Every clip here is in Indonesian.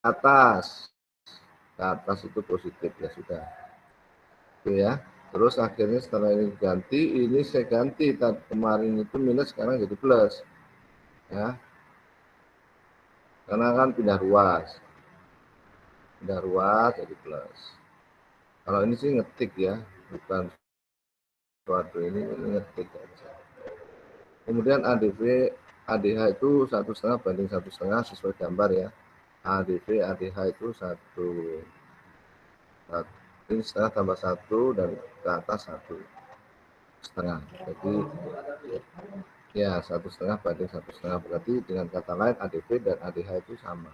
ke atas itu positif ya sudah. Oke ya. Terus akhirnya setelah ini ganti, ini saya ganti. Kemarin itu minus, sekarang jadi plus. Ya. Karena kan pindah ruas. Pindah ruas jadi plus. Kalau ini sih ngetik ya, bukan suatu ini ngetik. Kemudian ADH itu 1,5 banding 1,5 sesuai gambar ya. ADH itu 1, ini setengah tambah 1 dan ke atas 1,5. Jadi ya 1,5 banding 1,5, berarti dengan kata lain ADV dan ADH itu sama.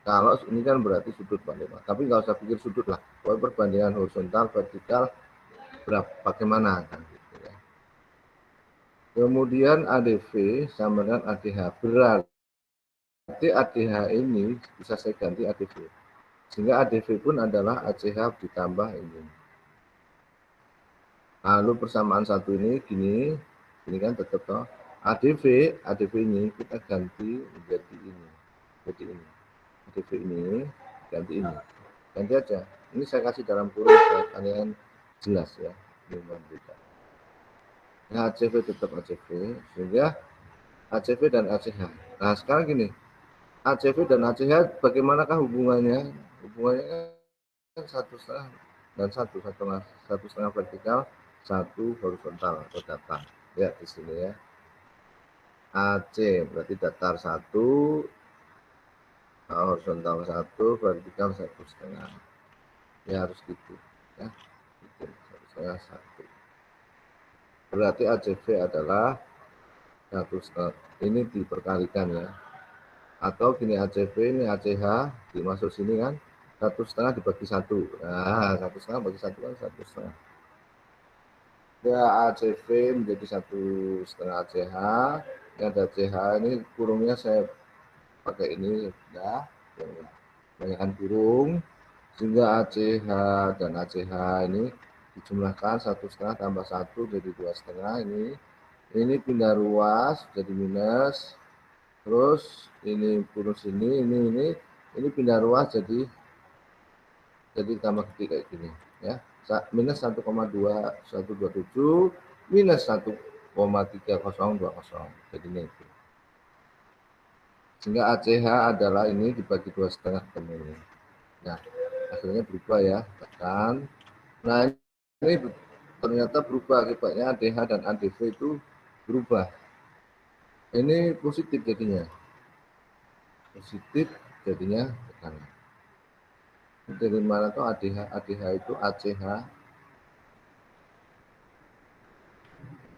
Kalau ini kan berarti sudut banding, tapi nggak usah pikir sudut lah. Kalau perbandingan horizontal, vertikal, bagaimana kan gitu ya. Kemudian ADV sama dengan ADH, berarti ADH ini bisa saya ganti ADV. Sehingga ADV pun adalah ACH ditambah ini. Lalu persamaan satu ini gini kan tetap toh. ADV ini kita ganti menjadi ini. Jadi ini. ADV ini ganti ini. Ganti aja. Ini saya kasih dalam kurung supaya kalian jelas ya. Nah, ACV tetap ACV, sehingga ACV dan ACH. Nah, sekarang gini. ACV dan ACH bagaimanakah hubungannya? Hubungannya kan 1,5 dan 1,5 vertikal, 1 horizontal atau datar. Ya di sini ya. AC berarti datar 1, horizontal 1, vertikal 1,5. Ya harus gitu ya. 1,5 1. Berarti ACV adalah 1,5. Ini diperkalikan ya. Atau gini, ACV ini ACH dimasuk sini kan 1,5 dibagi 1. Nah 1,5 bagi 1 kan 1,5. Ya ACV menjadi 1,5 ACH. Yang ada ACH ini kurungnya saya pakai ini ya, banyakkan kurung, sehingga ACH dan ACH ini dijumlahkan 1,5 tambah 1 jadi 2,5. Ini pindah ruas jadi minus. Terus ini kurung sini, ini pindah ruas jadi tambah kecil kayak gini ya. Minus 1,2127 minus 1,3020 jadi itu. Sehingga ACH adalah ini dibagi 2,5 ketemu. Nah, hasilnya berubah ya, tekan. Nah, ini ternyata berubah akibatnya ADH dan ADV itu berubah. Ini positif jadinya. Positif jadinya tekanan. Dari mana tuh ADH? ADH itu ACH.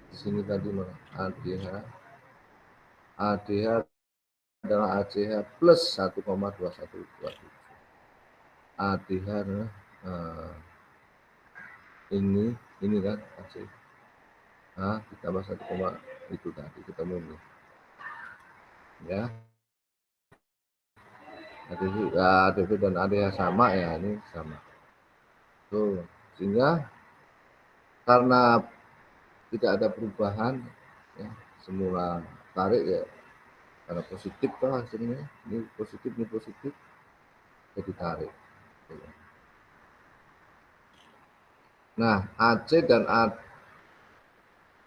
Di sini tadi mana? ADH. ADH adalah ACH plus 1,2127. ADH adalah ini kan ACH. Ditambah 1, itu tadi ketemu ini. Ya. ADV dan ADH sama ya, ini sama. Tuh, sehingga karena tidak ada perubahan ya, semula tarik ya karena positif tuh hasilnya, ini positif jadi tarik. Nah, AC dan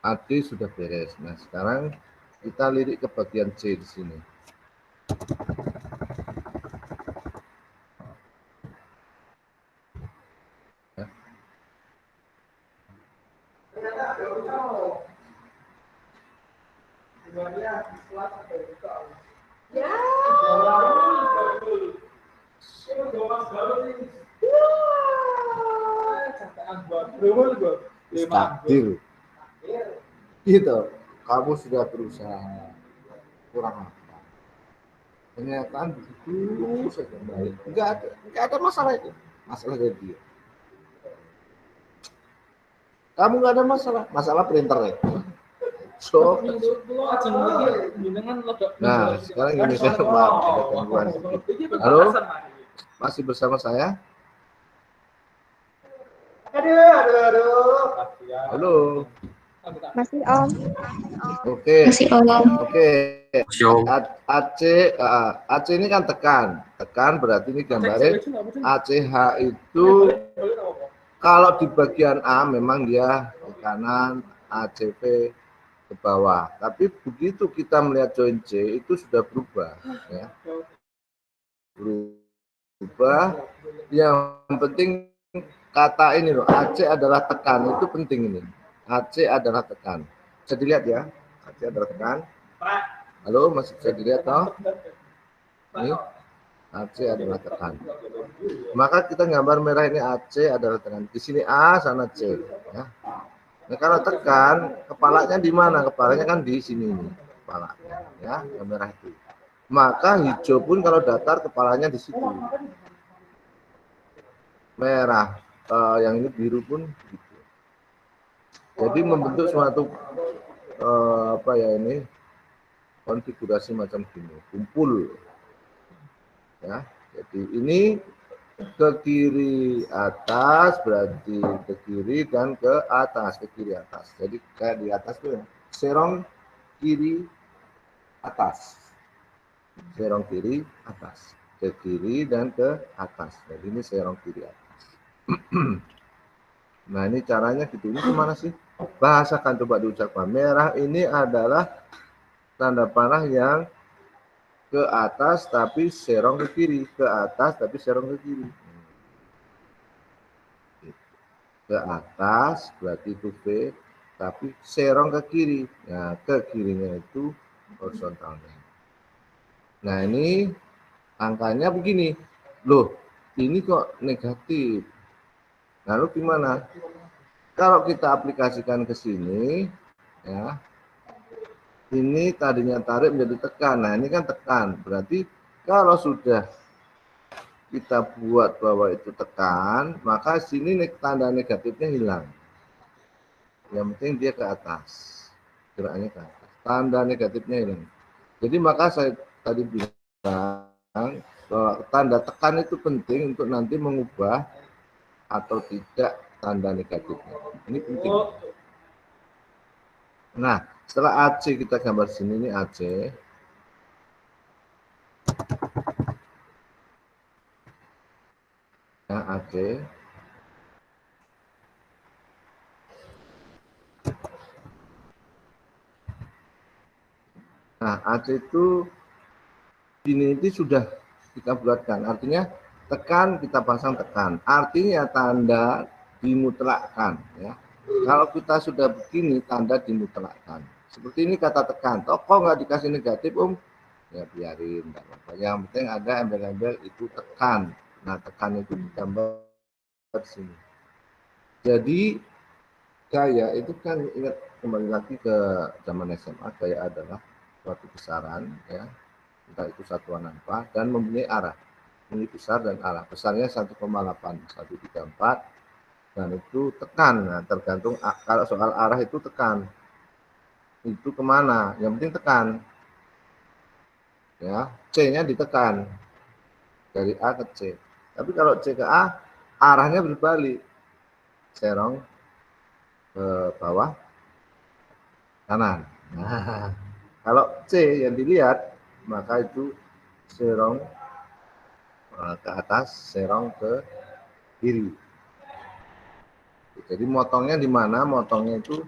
AD sudah beres. Nah, sekarang kita lirik ke bagian C di sini. Ya. Takdir. Gitu. Kamu sudah berusaha kurang apa? Kenyataan begitu saja baik. Enggak ada masalah itu. Masalah dari dia. Kamu nggak ada masalah printer ya. So, nah sekarang ini saya maaf ada gangguan. Halo, masih bersama saya? Halo. Masih Om. Oke. Masih Om. Oke. AC, AC ini kan tekan berarti ini gambarnya ACH itu kalau di bagian A memang dia ke kanan, ACP ke bawah. Tapi begitu kita melihat join C itu sudah berubah, ya. Berubah. Yang penting kata ini loh, AC adalah tekan, itu penting ini. AC adalah tekan. Bisa dilihat ya, AC adalah tekan. Halo, masih bisa dilihat toh? Ini AC adalah tekan. Maka kita gambar merah ini AC adalah tekan. Di sini A, sana C. Ya. Nah, kalau tekan, kepalanya di mana? Kepalanya kan di sini nih, kepalanya, ya, yang merah itu. Maka hijau pun kalau datar kepalanya di situ. Merah, yang ini biru pun gitu. Jadi membentuk suatu apa ya ini konfigurasi macam gini, kumpul. Ya, jadi ini ke kiri atas berarti ke kiri dan ke atas, ke kiri atas. Jadi kayak di atas tuh serong kiri atas, serong kiri atas, ke kiri dan ke atas. Jadi ini serong kiri atas. Nah ini caranya gitu. Ini kemana sih? Bahasakan, coba diucapkan. Merah ini adalah tanda panah yang ke atas tapi serong ke kiri, ke atas tapi serong ke kiri. Ke atas berarti itu V, tapi serong ke kiri. Nah, ke kirinya itu horizontalnya. Nah, ini angkanya begini. Loh, ini kok negatif. Lalu gimana? Kalau kita aplikasikan ke sini, ya, ini tadinya tarik menjadi tekan. Nah, ini kan tekan. Berarti kalau sudah kita buat bahwa itu tekan, maka sini tanda negatifnya hilang. Yang penting dia ke atas, geraknya ke atas. Tanda negatifnya hilang. Jadi maka saya tadi bilang bahwa tanda tekan itu penting untuk nanti mengubah atau tidak tanda negatifnya. Ini penting. Nah, setelah AC kita gambar sini, ini AC. Nah, AC. Nah, AC itu ini sudah kita buatkan. Artinya tekan kita pasang tekan. Artinya tanda dimutlakkan, ya. Kalau kita sudah begini tanda dimutlakkan. Seperti ini kata tekan. Kok nggak dikasih negatif, Om? Ya biarin, enggak apa-apa. Yang penting ada embel-embel itu tekan. Nah, tekan itu ditambah di sini. Jadi gaya itu kan ingat kembali lagi ke zaman SMA, gaya adalah suatu besaran, ya, entah itu satuan apa, dan mempunyai arah. Ini besar dan arah. Besarnya 1,8134 dan itu tekan. Nah, tergantung kalau soal arah itu tekan. Itu kemana? Yang penting tekan. Ya, C-nya ditekan dari A ke C. Tapi kalau C ke A, arahnya berbalik. Serong ke bawah kanan. Nah, kalau C yang dilihat, maka itu serong ke atas, serong ke kiri. Jadi motongnya di mana? Motongnya itu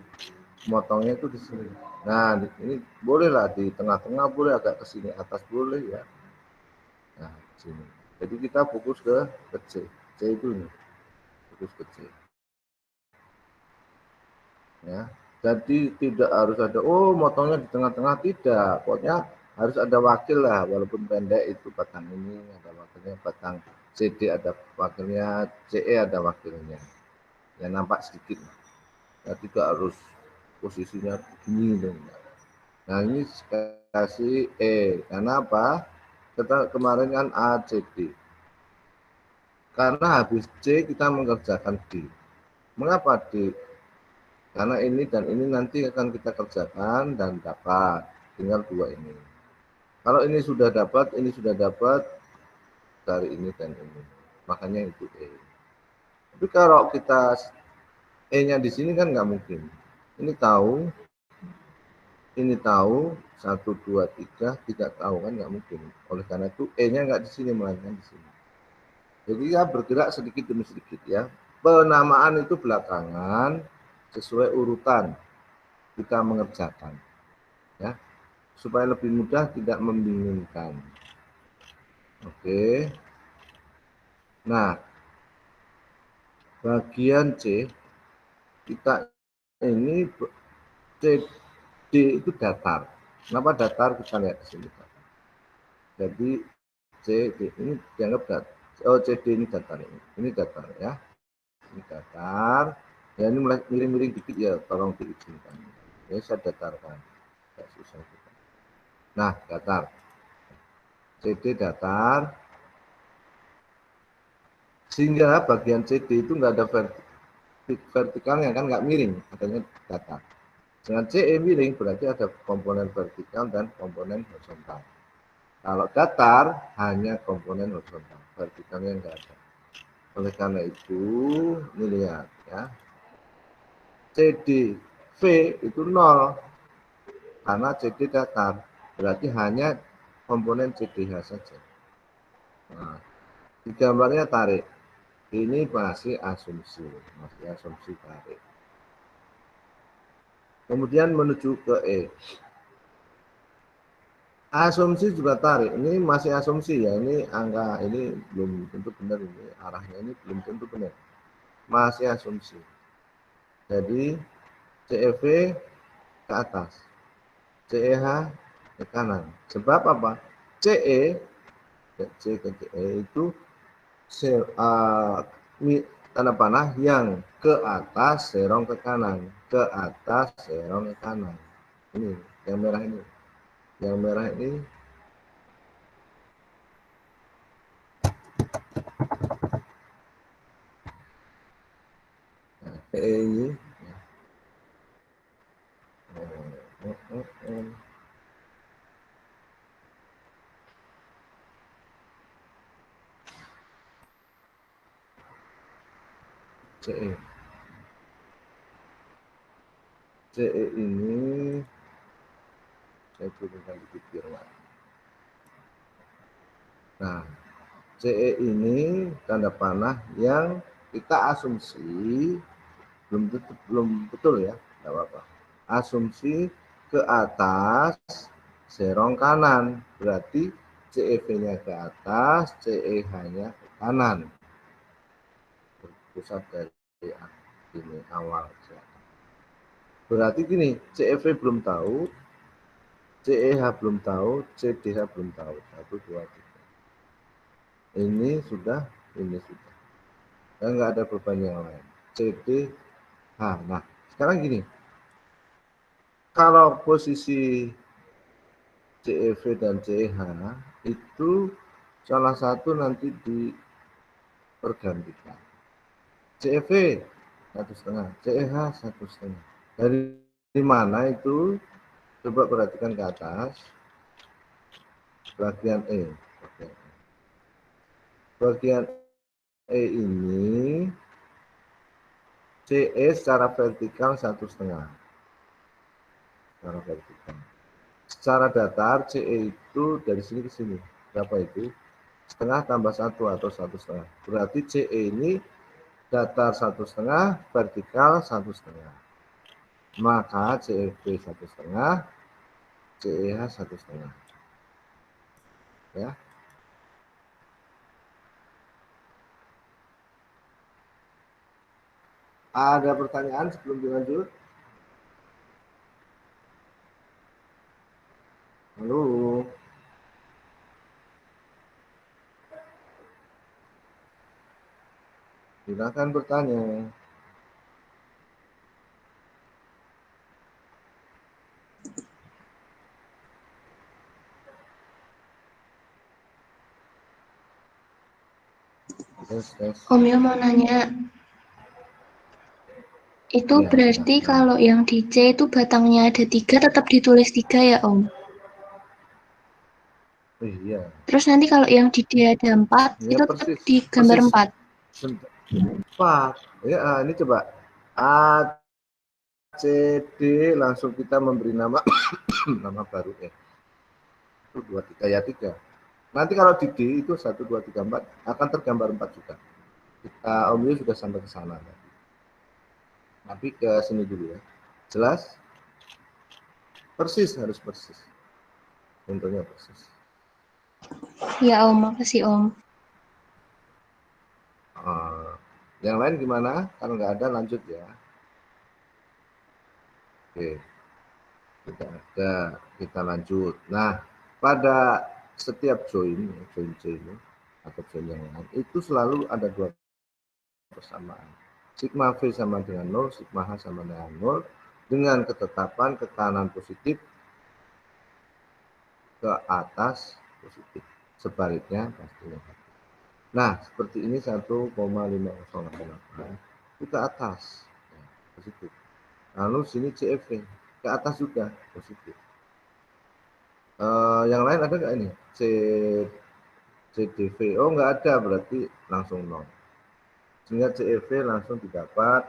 di sini. Nah, ini bolehlah di tengah-tengah, boleh agak ke sini atas boleh ya. Nah, sini. Jadi kita fokus ke C. C itu ini. Fokus ke C. Ya. Jadi tidak harus ada motongnya di tengah-tengah, tidak. Pokoknya harus ada wakil lah, walaupun pendek itu batang ini ada wakilnya, batang CD ada wakilnya, CE ada wakilnya. Ya nampak sedikit. Ya tidak harus posisinya begini. Nah ini kasih E. Karena apa? Kita kemarin kan A, C, D. Karena habis C kita mengerjakan D. Mengapa D? Karena ini dan ini nanti akan kita kerjakan dan dapat. Tinggal dua ini. Kalau ini sudah dapat dari ini dan ini. Makanya itu E. Tapi kalau kita E-nya di sini kan nggak mungkin. Ini tahu, 1, 2, 3 tidak tahu kan, nggak mungkin. Oleh karena itu E-nya nggak di sini, melainkan di sini. Jadi ya bergerak sedikit demi sedikit ya. Penamaan itu belakangan sesuai urutan kita mengerjakan ya, supaya lebih mudah, tidak membingungkan. Oke. Nah, bagian C kita ini CD itu datar. Kenapa datar? Kita lihat di sini. Jadi CD ini dianggap datar. Oh, CD ini datar ini. Ini datar ya. Ini datar. Ya ini mulai miring-miring dikit ya, tolong diizinkan. Ya saya datarkan. Tidak susah juga. Nah, datar. CD datar. Sehingga bagian CD itu nggak ada vertikalnya kan, nggak miring, adanya datar. Dengan CE miring berarti ada komponen vertikal dan komponen horizontal. Kalau datar hanya komponen horizontal, vertikalnya enggak ada. Oleh karena itu, ini lihat ya, CD V itu 0 karena CD datar, berarti hanya komponen CDH saja. Nah, di gambarnya tarik, ini masih asumsi tarik. Kemudian menuju ke E. Asumsi juga tarik, ini masih asumsi ya, ini angka ini belum tentu benar, ini arahnya ini belum tentu benar, masih asumsi. Jadi CEV ke atas, CEH ke kanan. Sebab apa? CE C ke CE itu tanda panah yang ke atas serong ke kanan, ke atas serong ke kanan. Ini yang merah ini, yang merah ini ini CE. CE ini saya turunkan sedikit biar lagi. Nah, CE ini tanda panah yang kita asumsi belum betul ya, tidak apa-apa. Asumsi ke atas serong kanan, berarti CEV-nya ke atas, CEH-nya ke kanan. Berpusat dari ini awal. Berarti gini, CEV belum tahu, CEH belum tahu, CDH belum tahu. 1, 2, 3. Ini sudah, ini sudah. Dan nggak ada beban yang lain. CDH. Nah, sekarang gini. Kalau posisi CEV dan CEH itu salah satu nanti dipergantikan. CEV 1,5, CEH 1,5. Dari mana itu? Coba perhatikan ke atas. Bagian E. Bagian E ini CE secara vertikal 1,5. Secara vertikal. Secara datar CE itu dari sini ke sini. Berapa itu? Setengah tambah 1 atau 1,5. Berarti CE ini datar 1,5, vertikal 1,5. Maka CEV 1,5, CEH 1,5. Ya. Ada pertanyaan sebelum dilanjut? Halo. Silakan bertanya. Om Yo mau nanya, itu Ya, berarti silakan. kalau yang di C itu batangnya ada 3, tetap ditulis 3 ya Om? Iya. Terus nanti kalau yang di D ada 4, Ya, itu tetap di gambar 4? 4. Ya, ini coba. CD langsung kita memberi nama nama baru ya. 1, 2, 3 ya 3. Nanti kalau di D itu 1, 2, 3, 4 akan tergambar 4 juga. Kita Om Yus sudah sampai ke sana. Tapi ke sini dulu ya. Jelas? Persis, harus persis. Contohnya persis. Ya Om, makasih Om. Yang lain gimana? Kalau nggak ada lanjut ya. Oke. Tidak ada, kita lanjut. Nah, pada setiap join C ini, atau join yang lain, itu selalu ada 2 persamaan. Sigma V sama dengan 0, sigma H sama dengan 0, dengan ketetapan ke kanan positif, ke atas positif. Sebaliknya pasti negatif. Nah, seperti ini 1,5088 itu ke atas, ya, positif. Lalu sini CFV ke atas juga positif. Yang lain ada nggak ini? CDV, oh nggak ada, berarti langsung 0. Sehingga CEV langsung didapat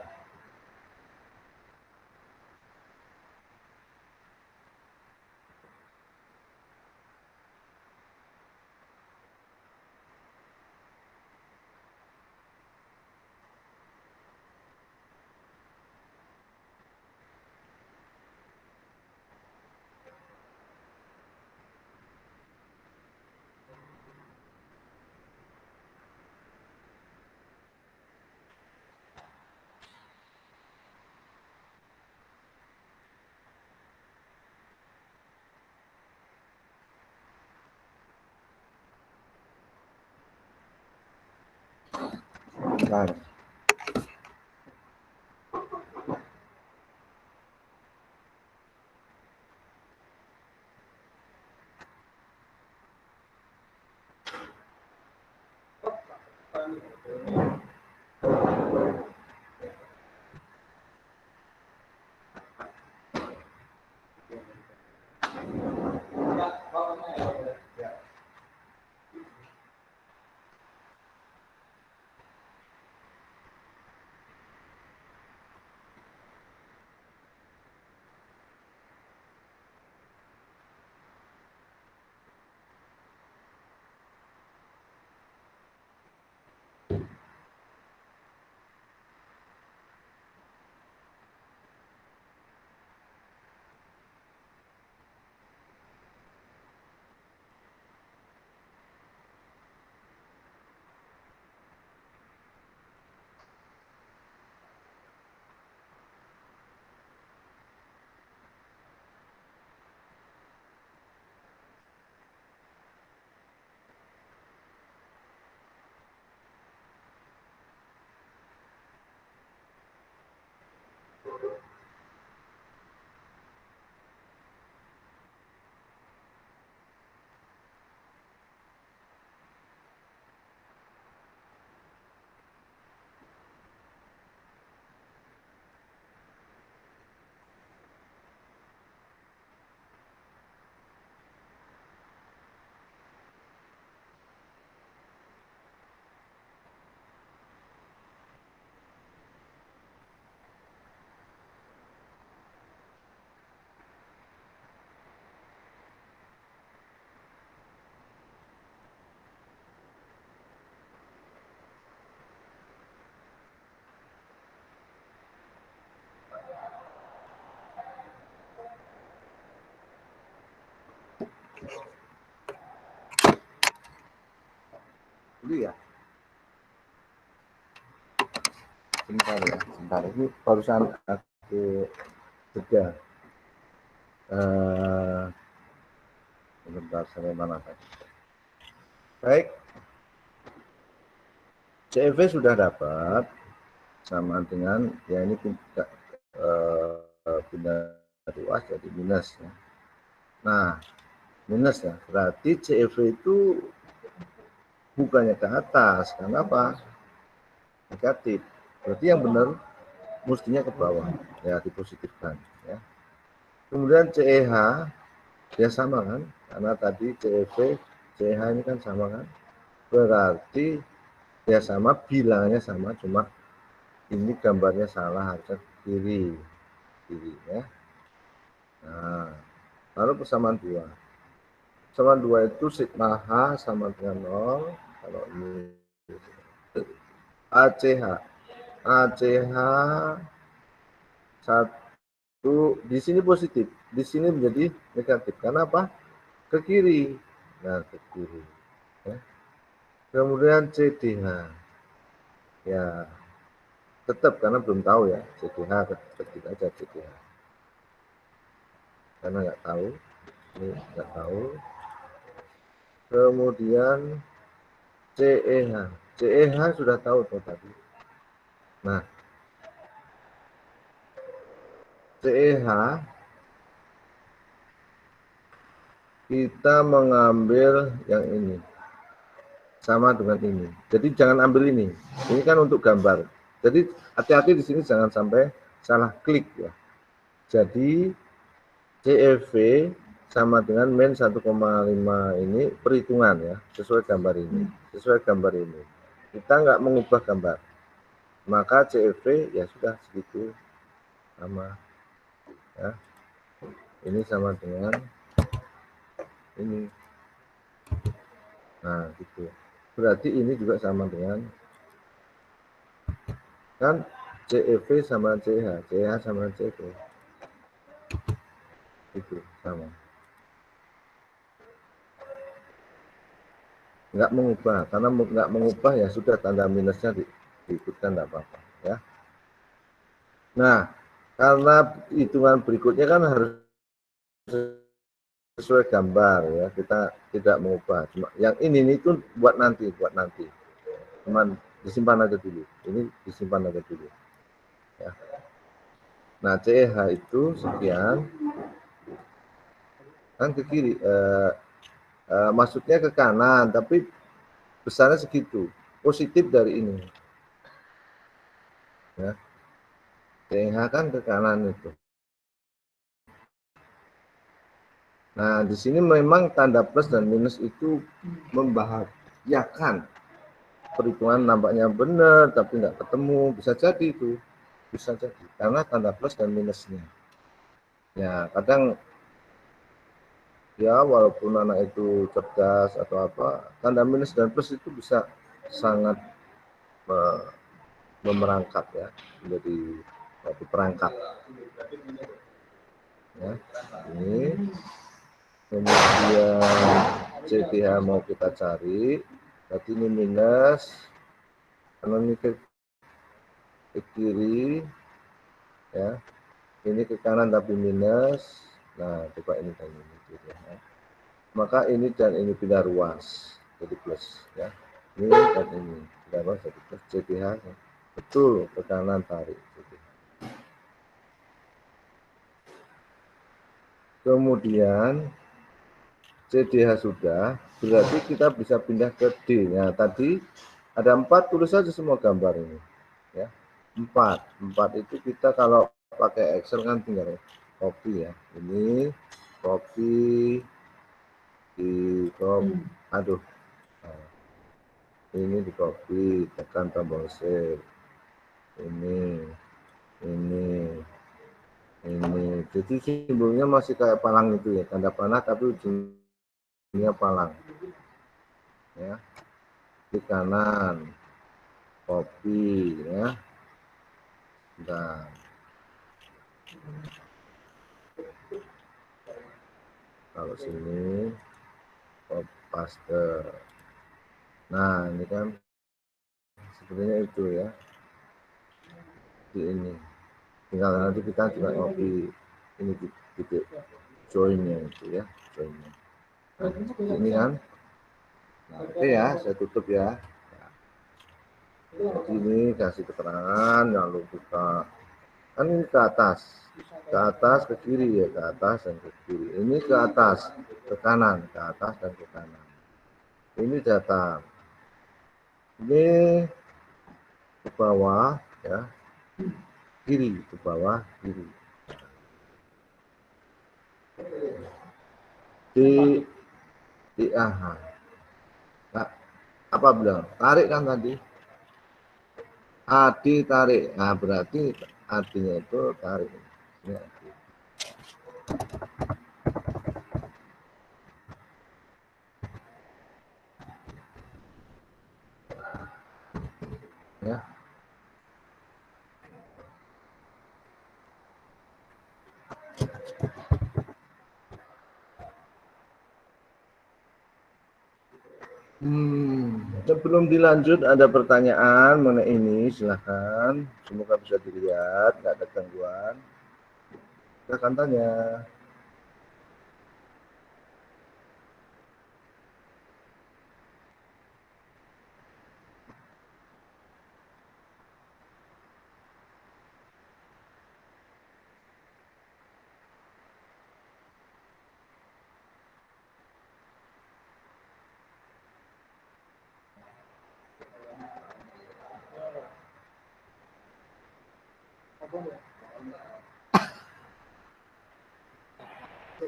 Bentar. dulu ya. Bentar ya, bentar. Ini barusan aku jeda. Sebentar, sampai mana tadi? Baik. CEV sudah dapat, sama dengan, ya ini tidak pindah ruas jadi minus. Ya. Nah, minus ya, berarti CEV itu bukannya ke atas, karena apa? Negatif. Berarti yang benar mestinya ke bawah, ya dipositifkan. Ya. Kemudian CEH, dia sama kan, karena tadi CEV, CEH ini kan sama kan, berarti dia sama, bilangnya sama, cuma ini gambarnya salah, harusnya kiri, kiri ya. Nah, lalu persamaan 2. Persamaan 2 itu sigma H sama dengan 0. Kalau ini ACH. ACH 1 di sini positif, di sini menjadi negatif. Karena apa? Ke kiri. Nah, ke kiri. Ya. Kemudian CDH. Ya, tetap karena belum tahu ya. CDH ketik aja CDH. Karena nggak tahu. Ini nggak tahu. Kemudian CEH. CEH sudah tahu tuh tadi. Nah, CEH kita mengambil yang ini. Sama dengan ini. Jadi jangan ambil ini. Ini kan untuk gambar. Jadi hati-hati di sini jangan sampai salah klik ya. Jadi CEV sama dengan min 1,5 ini perhitungan ya, sesuai gambar ini. Sesuai gambar ini. Kita nggak mengubah gambar. Maka CEV ya sudah segitu sama ya. Ini sama dengan ini. Nah, gitu. Berarti ini juga sama dengan kan CEV sama CH, CH sama CEV. Itu sama. Nggak mengubah, karena nggak mengubah ya sudah tanda minusnya diikutkan nggak apa-apa ya. Nah, karena hitungan berikutnya kan harus sesuai gambar ya, kita tidak mengubah. Cuma yang ini itu buat nanti, cuman disimpan aja dulu. Ini disimpan aja dulu. Ya. Nah, CH itu sekian, kan ke kiri, maksudnya ke kanan, tapi besarnya segitu, positif dari ini. Ya. CH kan ke kanan itu. Nah, di sini memang tanda plus dan minus itu membahayakan. Perhitungan nampaknya benar, tapi nggak ketemu. Bisa jadi itu. Bisa jadi. Karena tanda plus dan minusnya. Ya, kadang ya walaupun anak itu cerdas atau apa, tanda minus dan plus itu bisa sangat memerangkap ya. Menjadi suatu perangkap. Ya, ini. Kemudian CTH mau kita cari, berarti ini minus, karena ini ke kiri, ya, ini ke kanan tapi minus. Nah, coba ini kan ini, ya. Maka ini dan ini pindah ruas, jadi plus, ya. Ini dan ini pindah ruas jadi plus. CTH betul ke kanan tarik. CTH. Kemudian CDH sudah, berarti kita bisa pindah ke D. Nah, tadi ada 4, tulis saja semua gambar ini. Ya, 4 itu kita kalau pakai Excel kan tinggal copy ya. Ini copy di aduh. Nah, ini di copy, tekan tombol save. Ini. Jadi simbolnya masih kayak palang itu ya, tanda panah tapi ujung palang ya, di kanan kopi ya. Nah, kalau sini paste. Nah, ini kan sebenarnya itu ya, di ini tinggal nanti kita juga kopi ini titik joinnya itu ya, joinnya. Nah, ini kan. Nah, oke ya, saya tutup ya. Jadi ini kasih keterangan, lalu kita kan ini ke atas ke kiri ya, ke atas dan ke kiri. Ini ke atas, ke kanan, ke atas dan ke kanan. Ini data. Ini ke bawah ya, kiri ke bawah kiri. Di aha. Nah, apa bilang? Tarik kan tadi. Adi tarik. Nah, berarti artinya itu tarik. Ya. Ya. Sebelum dilanjut ada pertanyaan mengenai ini, silahkan. Semoga bisa dilihat, nggak ada gangguan. Silahkan tanya.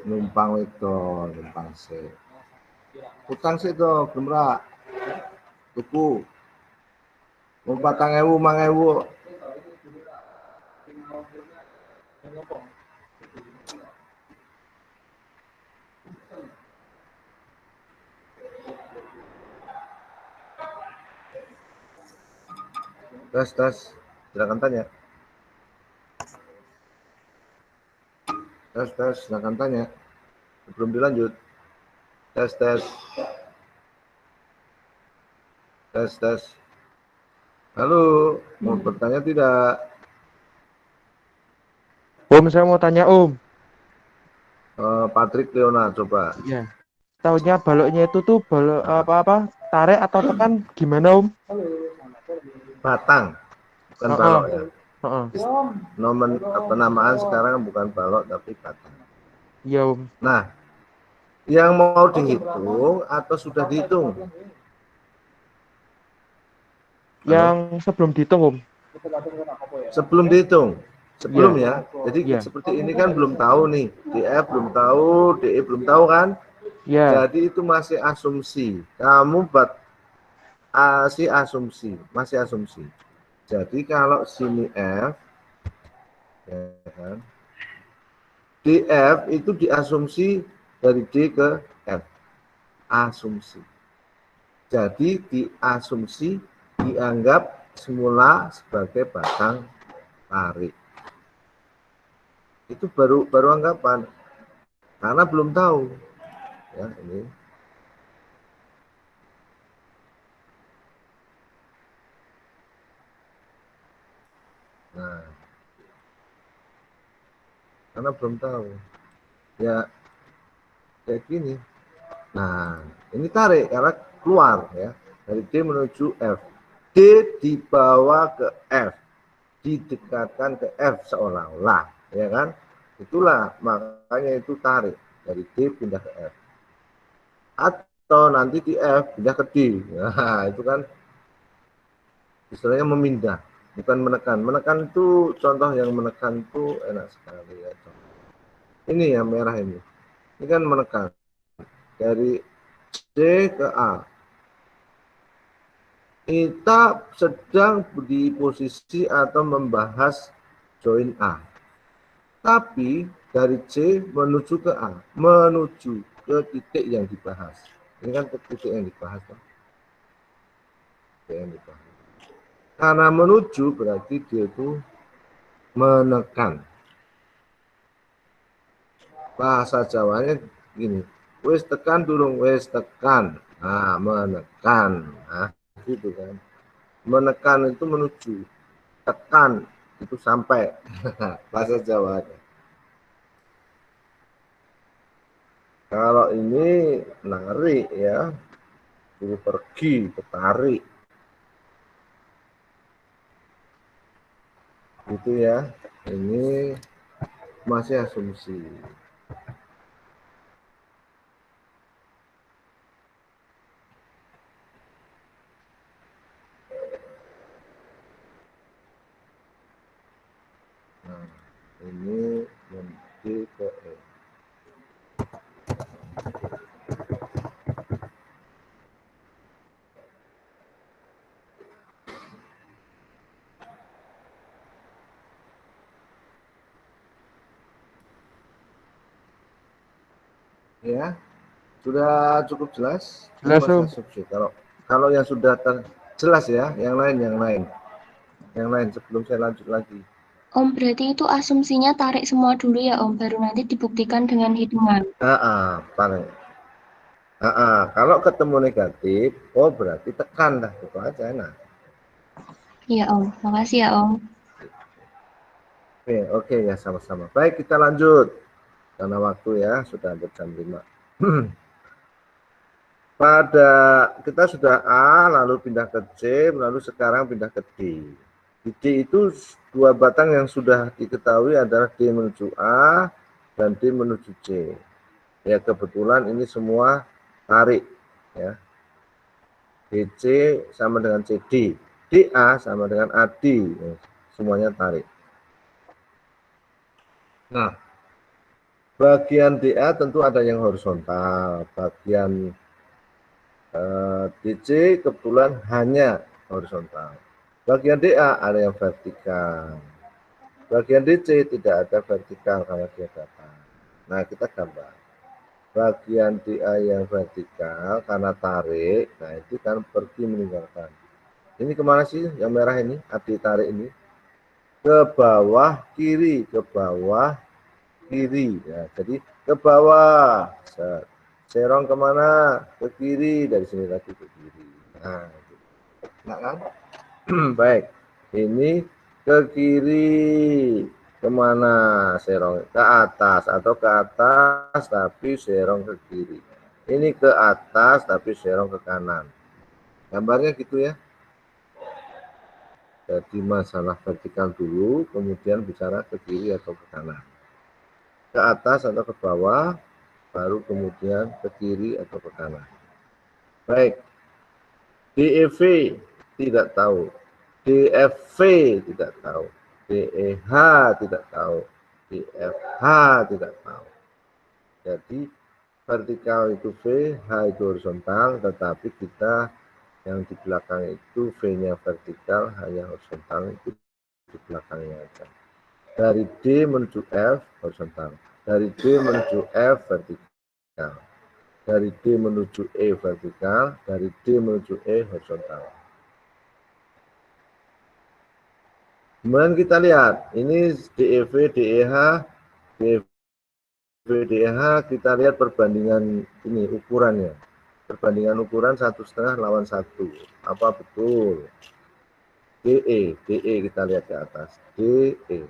Numpang itu, numpang sih. Utang sih itu, belum rak. Tuku. Mau 4.000, 5.000. Tes. Silakan tanya. Tes, silakan tanya. Sebelum dilanjut. Tes. Halo, mau bertanya tidak? Om, saya mau tanya Om. Patrick Leona, coba. Ya. Tahunya baloknya itu tuh balok apa-apa tarik atau tekan gimana Om? Batang, bukan Heeh. balok ya. Heeh. Penamaan sekarang bukan balok tapi batang. Iya Om. Nah, yang mau dihitung atau sudah dihitung? Yang sebelum dihitung Om. Sebelum dihitung. Sebelum Iya. ya. Jadi Iya. seperti ini kan belum tahu nih. DF belum tahu, DE belum tahu kan? Iya. Jadi itu masih asumsi. Kamu masih asumsi. Jadi kalau sini F, ya kan? DF itu diasumsi dari D ke F. Asumsi. Jadi diasumsi dianggap semula sebagai batang tarik. Itu baru anggapan karena belum tahu ya ini. Nah, karena belum tahu ya kayak gini. Nah, ini tarik karena keluar ya dari D menuju F. D dibawa ke F, didekatkan ke F seolah-olah, ya kan? Itulah makanya itu tarik dari D pindah ke F. Atau nanti di F pindah ke D. Nah, itu kan istilahnya memindah, bukan menekan. Menekan itu contoh yang menekan itu enak sekali ya. Ini yang merah ini. Ini kan menekan dari C ke A. Kita sedang di posisi atau membahas join A. Tapi dari C menuju ke A, menuju ke titik yang dibahas. Ini kan titik yang dibahas. Kan? Titik yang dibahas. Karena menuju berarti dia itu menekan. Bahasa Jawanya gini, wes tekan durung, wes tekan. Nah, menekan. Nah, gitu kan. Menekan itu menuju, tekan itu sampai. Bahasa Jawanya. Kalau ini narik ya, suruh pergi, ketarik. Gitu ya. Ini masih asumsi. Nah, ini nanti ke E. Ya, sudah cukup jelas? Jelas, Masa Om. subjek. Kalau yang sudah jelas ya, yang lain sebelum saya lanjut lagi. Om, berarti itu asumsinya tarik semua dulu ya Om, baru nanti dibuktikan dengan hitungan. Paling. Kalau ketemu negatif, oh berarti tekan dah, itu aja. Nah, Iya Om, makasih ya Om. oke ya, sama-sama. Baik, kita lanjut. Karena waktu ya, sudah hampir jam 5. Kita sudah A, lalu pindah ke C, lalu sekarang pindah ke D. Di D itu dua batang yang sudah diketahui adalah D menuju A dan D menuju C. Ya, kebetulan ini semua tarik ya. DC sama dengan CD, DA sama dengan AD, ya, semuanya tarik. Nah, bagian DA tentu ada yang horizontal, bagian DC kebetulan hanya horizontal. Bagian DA ada yang vertikal. Bagian DC tidak ada vertikal karena dia datar. Nah, kita gambar. Bagian DA yang vertikal karena tarik, nah itu kan pergi meninggalkan. Ini kemana sih yang merah ini? Adi tarik ini ke bawah kiri, ke bawah kiri. Ya, jadi ke bawah. Serong kemana? Ke kiri, dari sini lagi ke kiri. Nah kan? Baik. Ini ke kiri. Kemana serong? Ke atas atau ke atas tapi serong ke kiri. Ini ke atas tapi serong ke kanan. Gambarnya gitu ya. Jadi masalah vertikal dulu, kemudian bicara ke kiri atau ke kanan. Ke atas atau ke bawah, baru kemudian ke kiri atau ke kanan. Baik. DEV tidak tahu. DFV tidak tahu. DEH tidak tahu. DFH tidak tahu. Jadi vertikal itu V, H itu horizontal, tetapi kita yang di belakang itu V-nya vertikal, hanya horizontal itu di belakangnya aja. Dari D menuju F horizontal, dari D menuju F vertikal, dari D menuju E vertikal, dari D menuju E horizontal. Kemudian kita lihat, ini DEV, DEH, DEV, DEH, kita lihat perbandingan ini ukurannya. Perbandingan ukuran 1,5 lawan 1. Apa betul? DE kita lihat ke atas. DE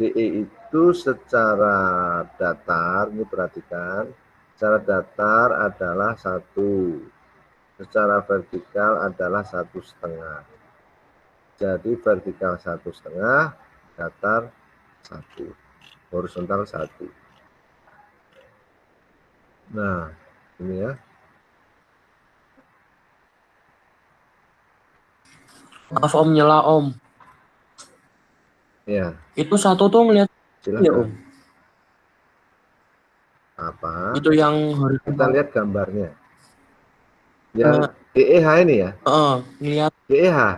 itu secara datar, ini perhatikan, secara datar adalah 1, secara vertikal adalah 1,5. Jadi vertikal 1,5, datar 1, horizontal 1. Nah, ini ya. Maaf Om, nyela Om. Ya. Itu satu tuh ngeliat Silakan. ya Om. Apa? Itu yang kita lihat gambarnya. Yang DEH ini ya? Ngeliat. DEH.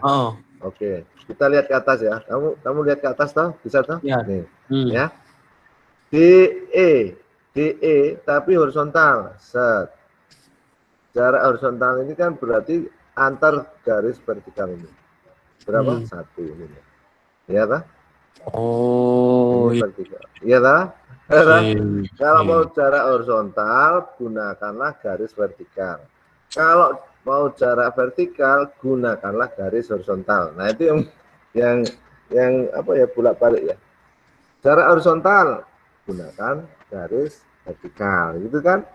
Oke, kita lihat ke atas ya. Kamu lihat ke atas toh, bisa toh? Ya. Nih, ya. DE tapi horizontal. Set. Jarak horizontal ini kan berarti antar garis vertikal ini. Berapa? 1 ini. Ya toh? Oh, ini iya. vertikal. Iya toh? Kalau mau jarak horizontal, gunakanlah garis vertikal. Kalau mau jarak vertikal, gunakanlah garis horizontal. Nah, itu yang apa ya, bolak-balik ya. Jarak horizontal, gunakan garis vertikal, gitu kan?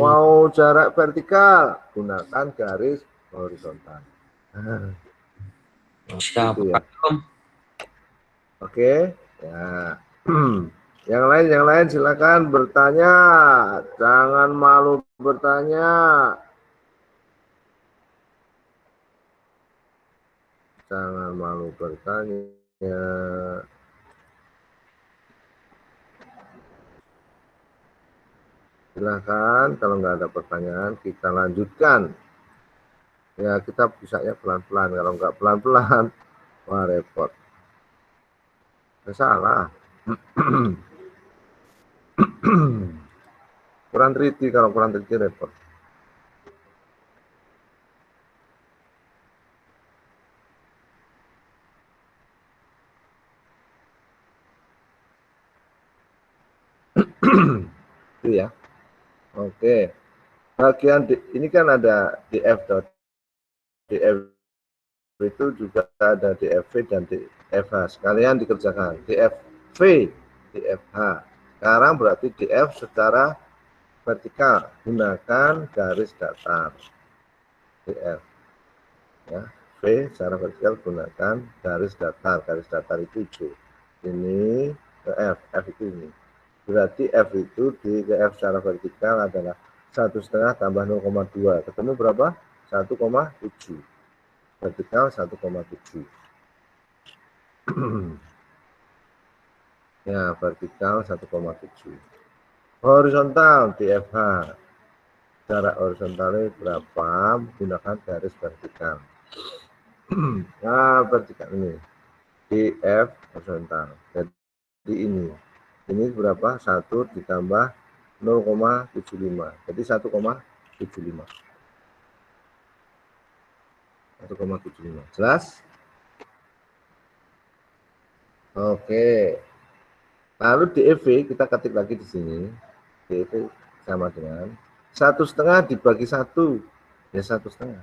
Mau jarak vertikal, gunakan garis horizontal. Siap. Gitu ya. Oke, ya. Yang lain silakan bertanya. Jangan malu bertanya. Jangan malu bertanya. Silakan, kalau nggak ada pertanyaan kita lanjutkan. Ya, kita bisa ya pelan-pelan. Kalau nggak pelan-pelan, wah repot. Salah. Kurang teliti, kalau kurang teliti repot. Itu ya. Oke. Bagian ini kan ada df dot df itu juga ada dfv dan dfh. Sekalian dikerjakan dfv dfh. Sekarang berarti df secara vertikal gunakan garis datar df ya. V secara vertikal gunakan garis datar itu ini ke f itu ini. Berarti F itu di F secara vertikal adalah 1,5 tambah 0,2. Ketemu berapa? 1,7. Vertikal 1,7. Ya, vertikal 1,7. Horizontal DFH. Jarak horizontalnya berapa? Gunakan garis vertikal. Nah, vertikal ini. DF horizontal. Jadi ini berapa? 1 ditambah 0,75. Jadi 1,75. 1,75. Jelas? Oke. Lalu DEV kita ketik lagi di sini. DEV sama dengan 1,5 dibagi 1. Ya 1,5.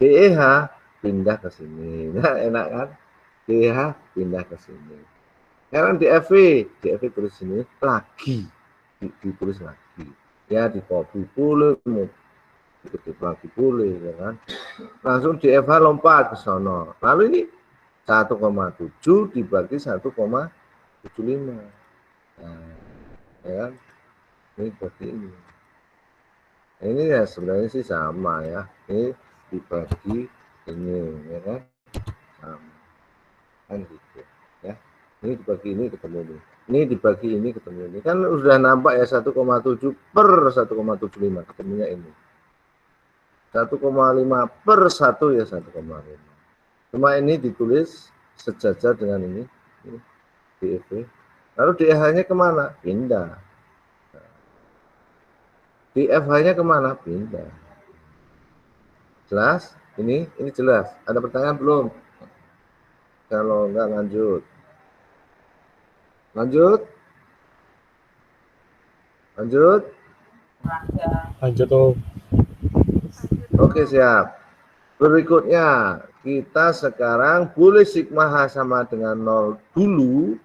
DEH pindah ke sini. Nah, enak kan? DEH pindah ke sini. Sekarang DFV tulis sini lagi, ditulis lagi. Ya di copy boleh, diketik lagi boleh, ya kan? Langsung DFH lompat ke sono. Lalu ini 1,7 dibagi 1,75. Nah, ya kan? Ini seperti ini. Ini ya sebenarnya sih sama ya. Ini dibagi ini, ya kan? Sama. Kan gitu, ya. Ini dibagi ini ketemu ini. Ini dibagi ini ketemu ini. Kan udah nampak ya 1,7 per 1,75 ketemunya ini. 1,5 per 1 ya 1,5. Cuma ini ditulis sejajar dengan ini DEV. Lalu DEH-nya kemana? Pindah. DFH-nya kemana? Pindah. Jelas? Ini jelas. Ada pertanyaan belum? Kalau enggak lanjut. Lanjut? Lanjut? Lanjut Om. Oke, siap. Berikutnya, kita sekarang boleh sigma H sama dengan 0 dulu,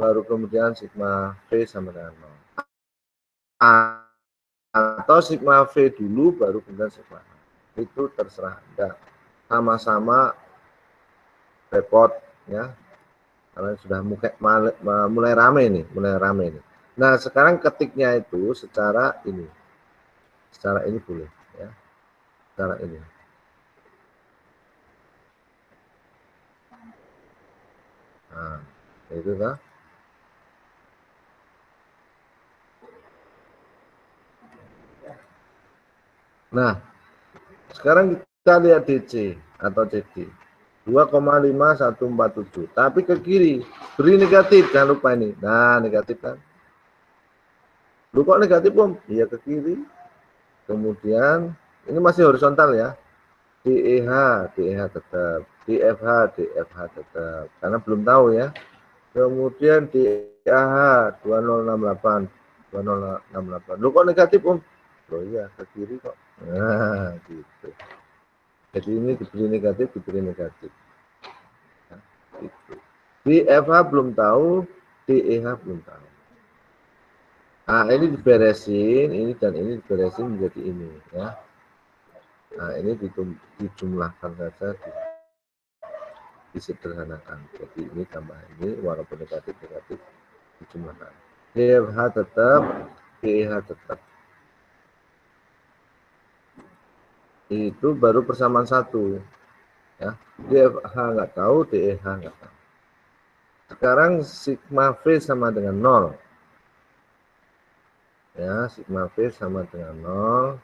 baru kemudian sigma V sama dengan 0. Atau sigma V dulu, baru kemudian sigma H. Itu terserah Anda. Sama-sama repot, ya. Karena sudah mulai rame nih, Nah, sekarang ketiknya itu secara ini boleh, ya. Secara ini. Nah, itu kan. Nah, sekarang kita lihat DC atau CD. 2,5147. Tapi ke kiri, beri negatif, jangan lupa ini. Nah, negatif kan. Lu kok negatif, Om? Iya, ke kiri. Kemudian, ini masih horizontal ya. DEH tetap. DFH tetap. Karena belum tahu ya. Kemudian DAH 2068. 2068. Lu kok negatif, Om? Oh iya, ke kiri kok. Nah, gitu. Jadi ini diberi negatif. Nah, gitu. DFH belum tahu, DEH belum tahu. Nah, ini diberesin, ini dan ini diberesin menjadi ini, ya. Nah, ini dijumlahkan saja, disederhanakan. Jadi ini tambah ini, walaupun negatif dijumlahkan. DFH tetap, DEH tetap. Itu baru persamaan satu, ya. DFH nggak tahu, DEH nggak tahu. Sekarang sigma V sama dengan 0. Ya, sigma V sama dengan 0.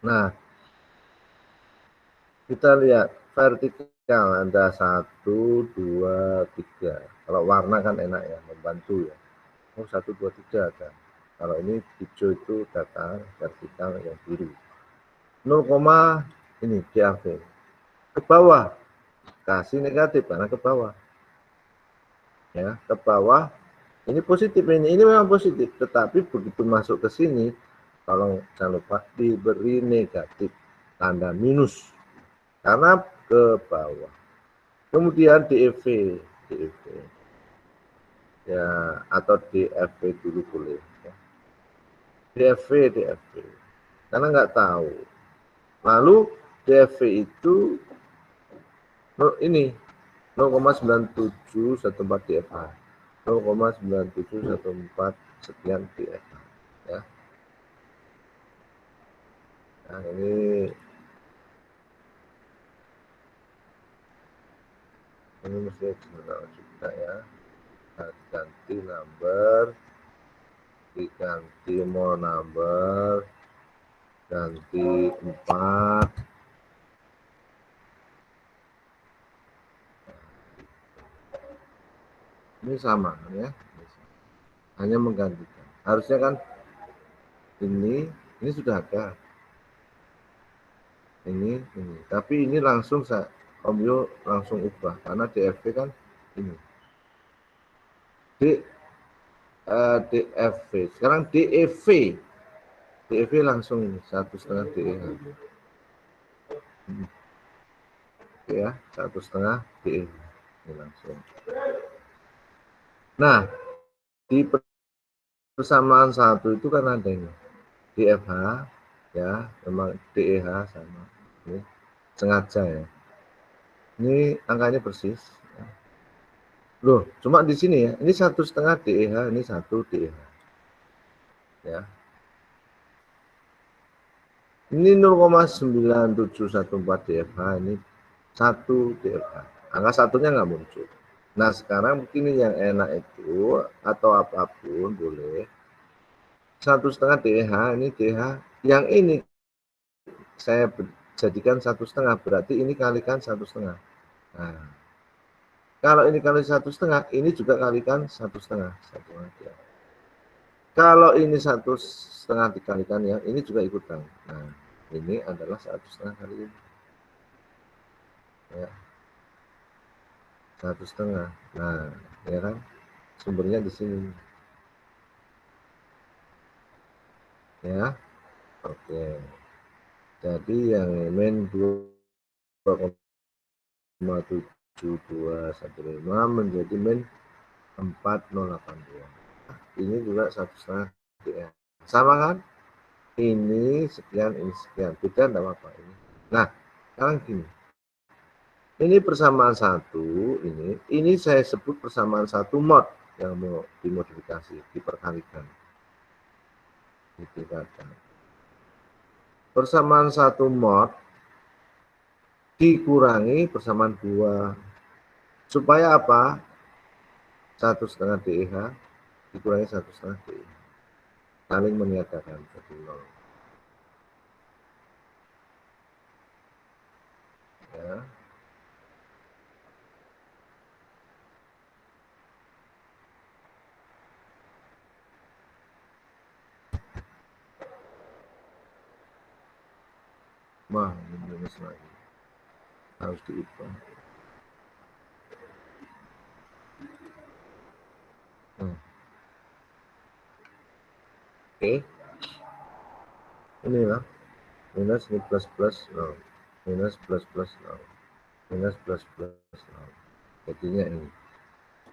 Nah, kita lihat vertikal ada 1, 2, 3. Kalau warna kan enak ya, membantu ya. Oh 1, 2, 3 ada. Kalau ini hijau itu datar, vertikal yang biru. 0, ini DAV. Ke bawah, kasih negatif karena ke bawah. Ya, ke bawah. Ini positif ini memang positif, tetapi begitu masuk ke sini, tolong jangan lupa diberi negatif, tanda minus, karena ke bawah. Kemudian DEV, ya atau DFV dulu boleh. Ya. DFV, karena nggak tahu. Lalu DFV itu ini 0,9714 DFH. 0,9714 sekian DFH. Ya. Nah, ini mesti general juga ya. Nah, ganti number, diganti more number, ganti 4. Ini sama ya. Hanya menggantikan. Harusnya kan ini sudah ada. Ini. Tapi ini langsung Om Yo langsung ubah karena DFV kan ini. DFV. Sekarang DEV. DEV langsung ini 1,5 DEH. Oke ya, 1,5 DEH. Ini langsung. Nah, di persamaan 1 itu kan ada ini. DFH ya, memang DEH sama. Ini sengaja ya. Ini angkanya persis. Loh, cuma di sini ya. Ini 1,5 DEH, ini 1 DEH. Ya. Ini 0,9714 DFH, ini 1 DFH. Angka satunya nggak muncul. Nah, sekarang mungkin yang enak itu atau apapun boleh. 1,5 DEH, ini DEH. Yang ini saya jadikan 1,5, berarti ini kalikan 1,5. Nah, kalau ini kali 1,5, ini juga kalikan 1,5. Kalau ini 1,5 dikalikan ya, ini juga ikutan. Nah, ini adalah 1,5 kali ini. Ya. 1,5. Nah, ya kan? Sumbernya di sini. Ya. Oke. Jadi yang min 2,7215 menjadi min 4082. Ini juga 1,5 DEH. Sama kan? Ini sekian, ini sekian. Beda enggak apa-apa ini. Nah, sekarang gini. Ini persamaan 1, ini saya sebut persamaan 1 mod yang mau dimodifikasi, diperkalikan. Ditingkatkan. Persamaan 1 mod dikurangi persamaan 2. Supaya apa? 1,5 DEH dikurangi 1,5 DEH. Saling meniadakan jadi 0. Ya. Wah, ini minus lagi. Harus diubah. Oke. Inilah minus ini plus plus 0. Minus plus plus 0. Minus plus plus 0. Jadinya ini.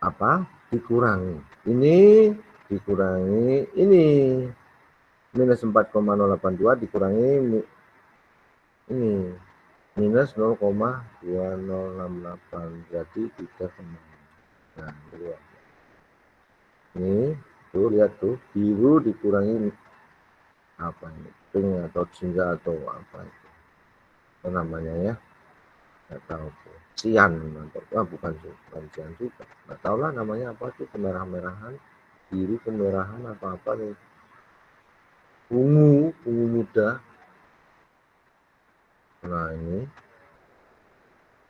Apa? Dikurangi. Ini dikurangi ini. Minus 4,082 dikurangi ini. Minus 0,2068. Jadi 3, nah, lihat. Ini tuh lihat tuh biru dikurangi apa ini pink atau jingga atau apa itu namanya ya, nggak tahu tuh cian atau bukan cian juga nggak tahu lah namanya apa tuh, kemerah-merahan biru kemerahan apa nih, ungu muda Nah, ini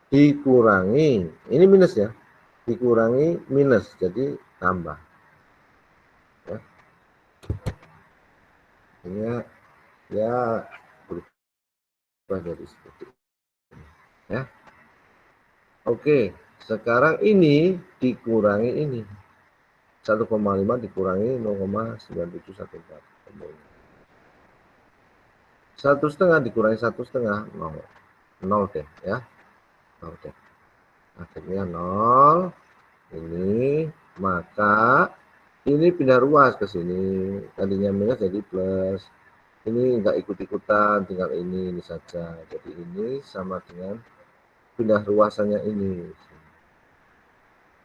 dikurangi, ini minus ya, dikurangi minus, jadi tambah. Ya. Ini ya berubah dari seperti ini. Ya. Oke, sekarang ini dikurangi ini. 1,5 dikurangi 0,9714. 1,5 dikurangi 1,5, 0. 0 deh ya. 0 deh. Akhirnya 0. Ini, maka ini pindah ruas ke sini. Tadinya minus jadi plus. Ini enggak ikut-ikutan, tinggal ini saja. Jadi ini sama dengan pindah ruasannya ini.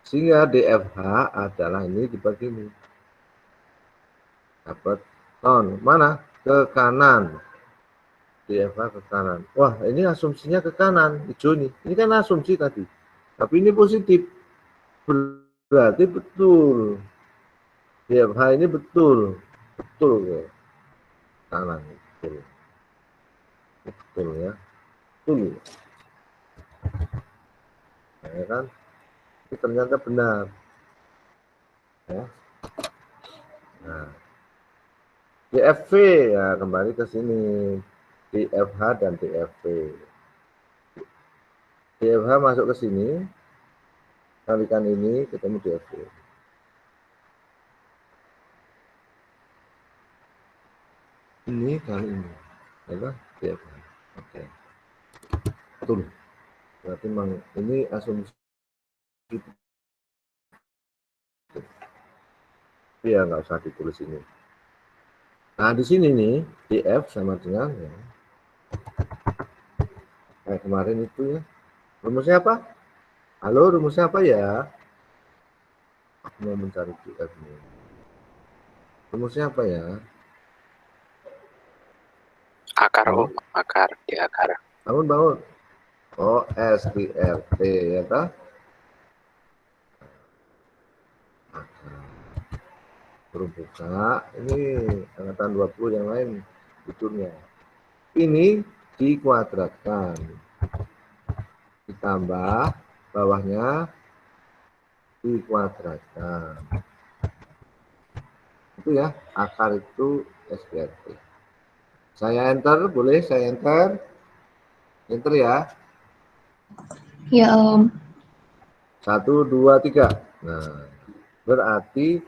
Sehingga DFH adalah ini dibagi ini. Dapat ton. Mana? Ke kanan. DFH ke kanan. Wah, ini asumsinya ke kanan. Hijau nih. Ini kan asumsi tadi. Tapi ini positif. Berarti betul. DFH ini betul. Betul ke kanan. Betul. Betul ya. Betul. Ya kan? Ini ternyata benar. Ya. Nah. DFV ya kembali ke sini. DFH dan DFV. DFH masuk ke sini. Kalikan ini ketemu DFV. Ini kali ini. Ya, DFH. Oke. Betul. Berarti memang ini asumsi. Ya nggak usah ditulis ini. Nah di sini nih DF sama dengan ya, kayak kemarin itu ya. Rumusnya apa? Halo, rumusnya apa ya? Aku mau mencari DF nih. Rumusnya apa ya? Akar Halo? akar di akar. Bangun. Oh, STRT ya kah? Huruf buka. Ini angkatan 20 yang lain fiturnya. Ini dikuadratkan. Ditambah bawahnya dikuadratkan. Itu ya, akar itu SPRT. Saya enter, boleh saya enter? Enter ya. Ya, Om. 1, 2, 3. Nah, berarti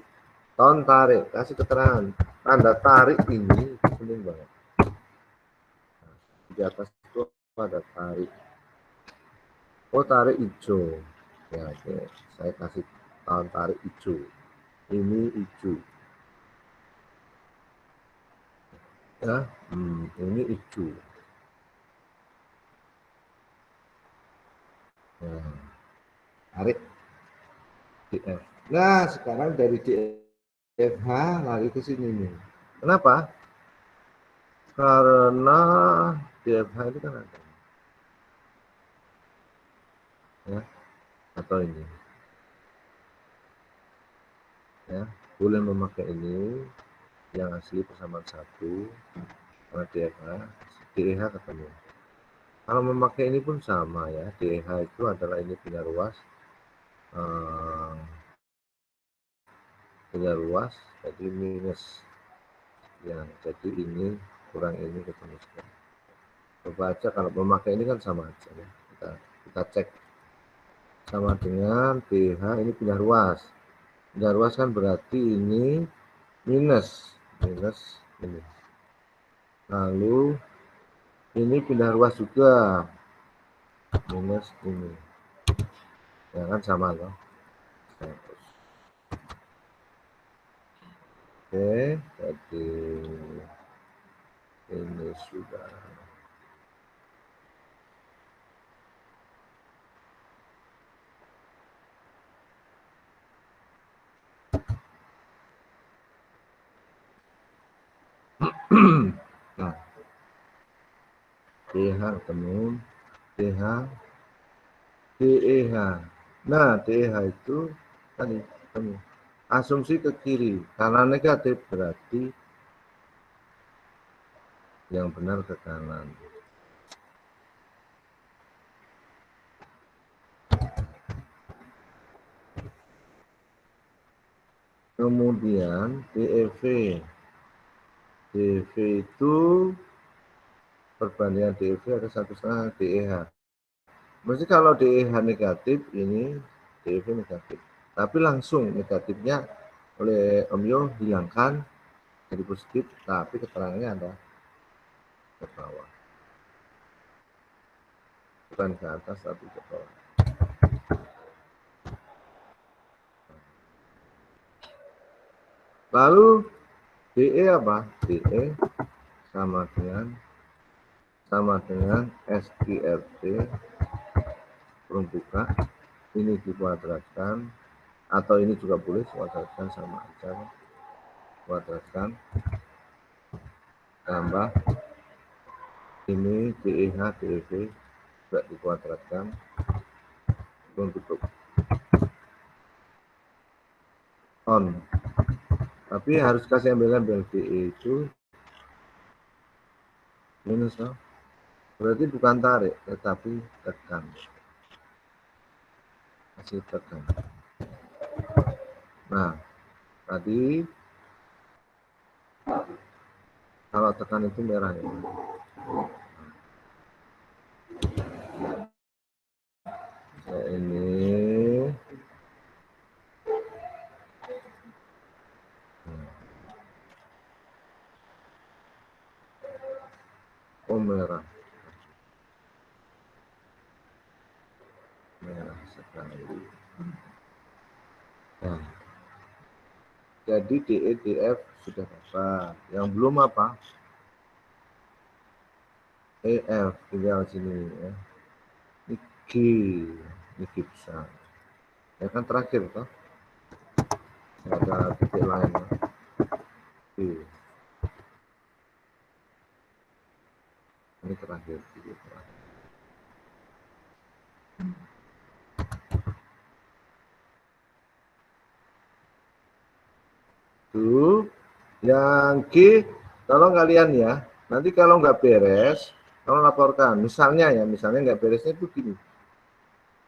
ton tarik. Kasih keterangan. Tanda tarik ini penting banget. Di atas itu ada tarik. Oh, tarik hijau. Ya, oke. Saya kasih ton tarik hijau. Ini hijau. Ya, ini hijau. Nah, tarik DF. Nah, sekarang dari DFH lari ke sini nih. Kenapa? Karena DFH itu kan ada. Ya, atau ini. Ya, boleh memakai ini yang asli persamaan 1 karena DEH ketemu. Kalau memakai ini pun sama ya, DEH itu adalah ini pindah ruas, jadi minus ya, jadi ini kurang ini ketemu. Coba aja kalau memakai ini kan sama aja ya. Kita cek sama dengan DH ini pindah ruas. Pindah ruas kan berarti ini minus ini. Lalu ini pindah ruas juga minus ini. Ya kan sama loh. Oke, jadi ini sudah. Nah, DH ketemu, DH, DEH. Nah, DEH itu tadi ketemu. Asumsi ke kiri, karena negatif berarti yang benar ke kanan. Kemudian DEV. DEV itu perbandingan DEV ada 1,5 DEH. Mesti kalau DEH negatif, ini DEV negatif. Tapi langsung negatifnya oleh Om Yo hilangkan jadi positif, tapi keterangannya ada ke bawah. Bukan ke atas, tapi ke bawah. Lalu DE apa? DE sama dengan SQRT perumbuka ini dikuadratkan, atau ini juga boleh kuadratkan, sama aja, kuadratkan tambah ini DEH DEV juga dikuadratkan untuk on. Tapi harus kasih embel-embel DE itu minus, no? Berarti bukan tarik, tetapi tekan. Kasih tekan. Nah, tadi kalau tekan itu merah ya. Ini merah. Merah sekali. Nah, jadi DE, DF sudah dapat. Yang belum apa? EF tinggal sini ya. Ini G, ini G besar. Ya kan terakhir toh. Ada titik lain ya. G. Ini terakhir, titik terakhir. Tuh, yang G, tolong kalian ya, nanti kalau nggak beres, tolong laporkan. Misalnya nggak beresnya itu gini.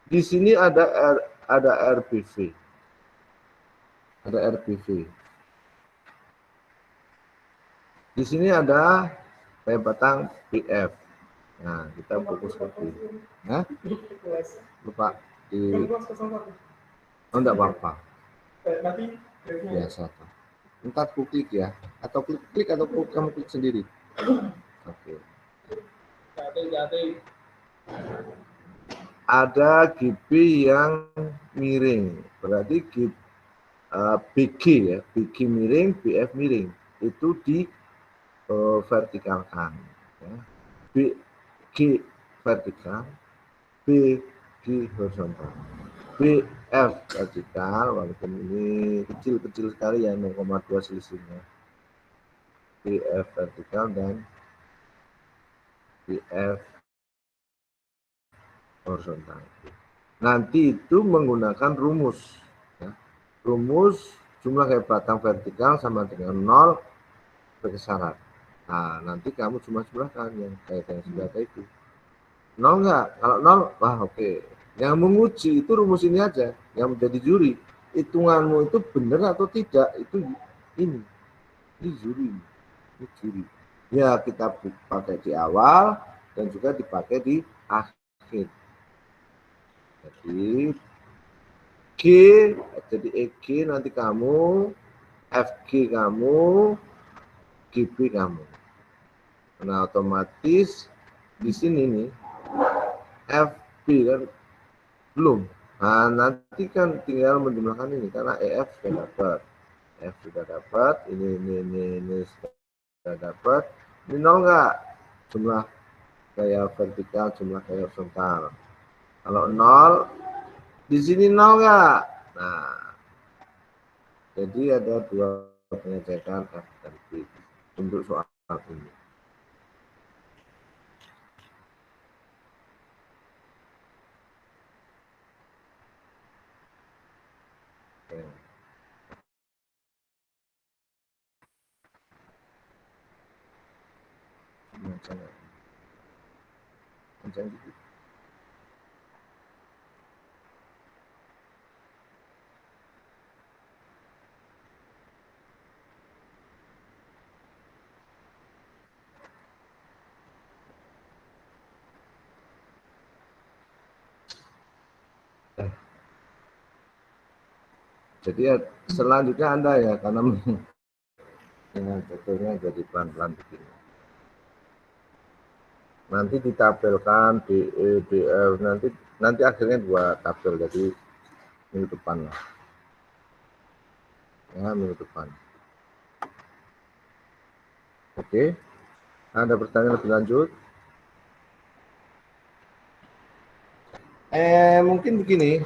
Di sini ada RBV, ada RBV. Di sini ada batang PF. Nah, kita fokus ke sini. Nah, lupa di. Oh, enggak apa-apa. Biasa. Entar aku klik ya, atau klik atau kamu klik sendiri. Oke. Ada GB yang miring, berarti BG ya, BG miring, BF miring, itu di vertikalkan. Ya. BG vertikal, BG horizontal. BF vertikal, walaupun ini kecil-kecil sekali ya, 0,2 selisihnya. BF vertikal dan BF horizontal. Nanti itu menggunakan rumus. Ya. Rumus jumlah kayak batang vertikal sama dengan 0 sebagai syarat. Nah, nanti kamu jumlah-jumlahkan yang kayak yang sudah ada itu. 0 enggak? Kalau 0, wah oke. Yang menguji itu rumus ini aja. Yang menjadi juri. Hitunganmu itu benar atau tidak, itu ini. Ini juri. Ini juri. Ya, kita pakai di awal dan juga dipakai di akhir. Jadi G, jadi EG nanti kamu, FG kamu, GB kamu. Nah, otomatis di sini nih FB kan belum. Nah, nanti kan tinggal menjumlahkan ini karena EF sudah dapat. F sudah dapat, ini sudah dapat. Ini 0 enggak? Jumlah kayak vertikal, jumlah kayak horizontal. Kalau 0, di sini 0 enggak? Nah, jadi ada dua pengecekan F dan B untuk soal ini. Oke. Macam gitu. Jadi ya, selanjutnya Anda ya, karena dengan contohnya jadi pelan-pelan begini. Nanti ditabelkan DE, DF, nanti akhirnya 2 tabel, jadi minggu depan lah. Ya, minggu depan. Oke, ada pertanyaan lebih lanjut? Mungkin begini,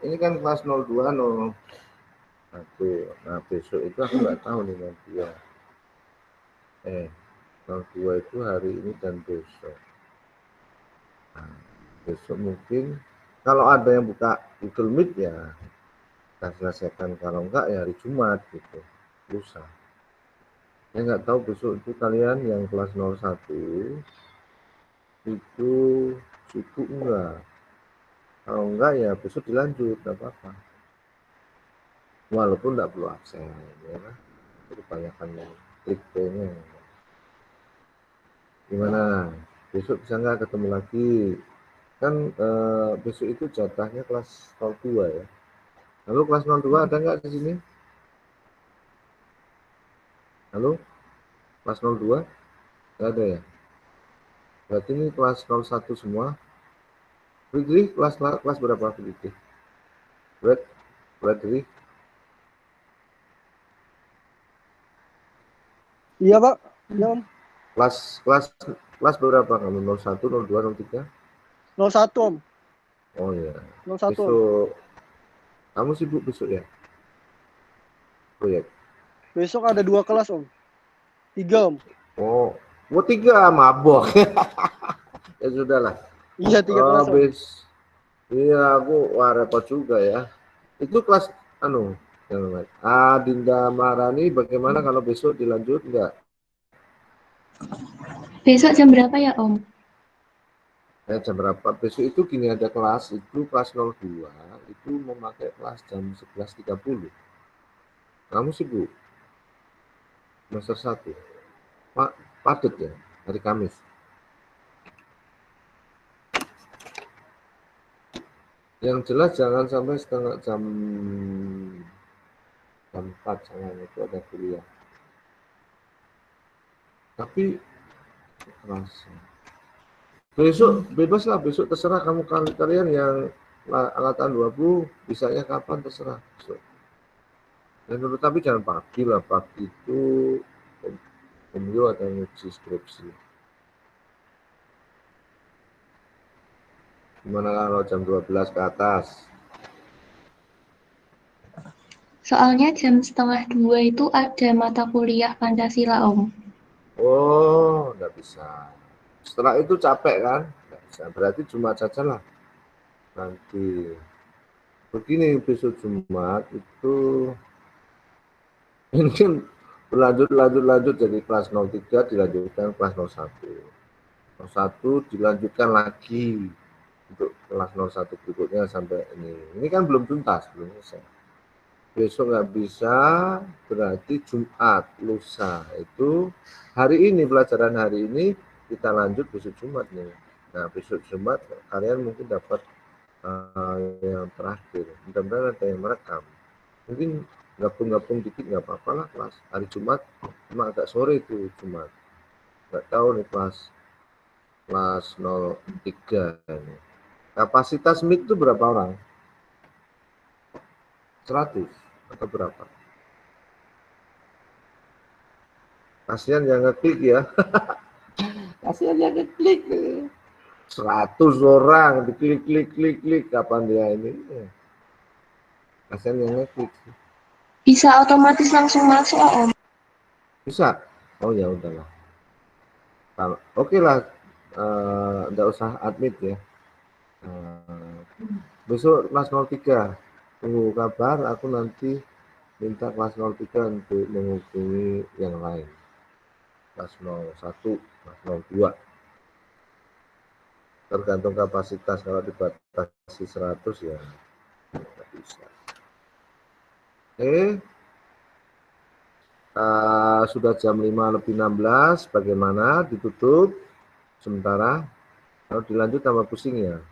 ini kan kelas 02, 01. Nah, besok itu aku nggak tahu nih nanti ya. 02 itu hari ini dan besok. Nah, besok mungkin kalau ada yang buka Google Meet ya kita selesaikan, kalau enggak ya hari Jumat gitu, lusa. Saya nggak tahu besok itu kalian yang kelas 01 itu sibuk enggak. Kalau enggak ya besok dilanjut, enggak apa-apa. Walaupun enggak perlu absen, ya kan? Kebanyakan yang klik P-nya. Gimana? Besok bisa nggak ketemu lagi? Kan besok itu jatahnya kelas 02 ya. Lalu kelas 02 ada nggak di sini? Halo? Kelas 02? Nggak ada ya? Berarti ini kelas 01 semua. Fitri, kelas berapa Fitri? Fitri? Iya, Pak. Ya, Om. Kelas berapa kamu? 01, 02, 03? 01, Om. Oh iya. 01, Besok Om. kamu sibuk besok ya? Proyek. Besok ada 2 kelas, Om. 3, Om. Oh, 3 mabok. Ya sudahlah. Iya, 3 kelas, Om. Iya, aku repot juga ya. Itu kelas Dinda Marani, bagaimana kalau besok dilanjut enggak? Besok jam berapa ya, Om? Jam berapa? Besok itu gini, ada kelas, itu kelas 02, itu memakai kelas jam 11.30. Kamu sibuk? Semester 1. Padat ya, hari Kamis. Yang jelas jangan sampai setengah jam 4, jangan, itu ada kuliah. Tapi rasa besok bebas lah, besok terserah kamu, kalian yang angkatan 20 bisanya kapan terserah besok. Dan tapi jangan pagi lah, pagi itu ada nguji skripsi. Gimana kalau jam 12 ke atas? Soalnya jam 1:30 itu ada mata kuliah Pancasila, Om. Oh, nggak bisa. Setelah itu capek kan? Nggak bisa. Berarti Jumat saja lah. Nanti begini, besok Jumat itu ini kan berlanjut jadi kelas 03 dilanjutkan kelas 01. 01 dilanjutkan lagi untuk kelas 01 berikutnya sampai ini. Ini kan belum tuntas, belum selesai. Besok nggak bisa, berarti Jumat, lusa. Itu hari ini, pelajaran hari ini kita lanjut besok Jumat nih. Nah, besok Jumat kalian mungkin dapat yang terakhir. Mudah-mudahan ada yang merekam. Mungkin gabung-gabung dikit nggak apa-apa lah kelas hari Jumat, cuma agak sore itu Jumat. Nggak tahu nih kelas 03 ini. Kapasitas mic itu berapa orang? 100 atau berapa? Kasihan yang ngeklik ya. Kasihan yang ngeklik. 100 orang diklik, kapan dia ini? Kasihan yang ngeklik. Bisa otomatis langsung masuk, Om. Bisa? Oh ya udahlah. Oke lah, nggak usah admit ya. Besok kelas 03. Tunggu kabar, aku nanti minta kelas 03 untuk menghubungi yang lain. Kelas 01, kelas 02. Tergantung kapasitas, kalau dibatasi 100 ya nggak bisa. Sudah jam 5:16, bagaimana? Ditutup sementara. Kalau dilanjut tambah pusing ya.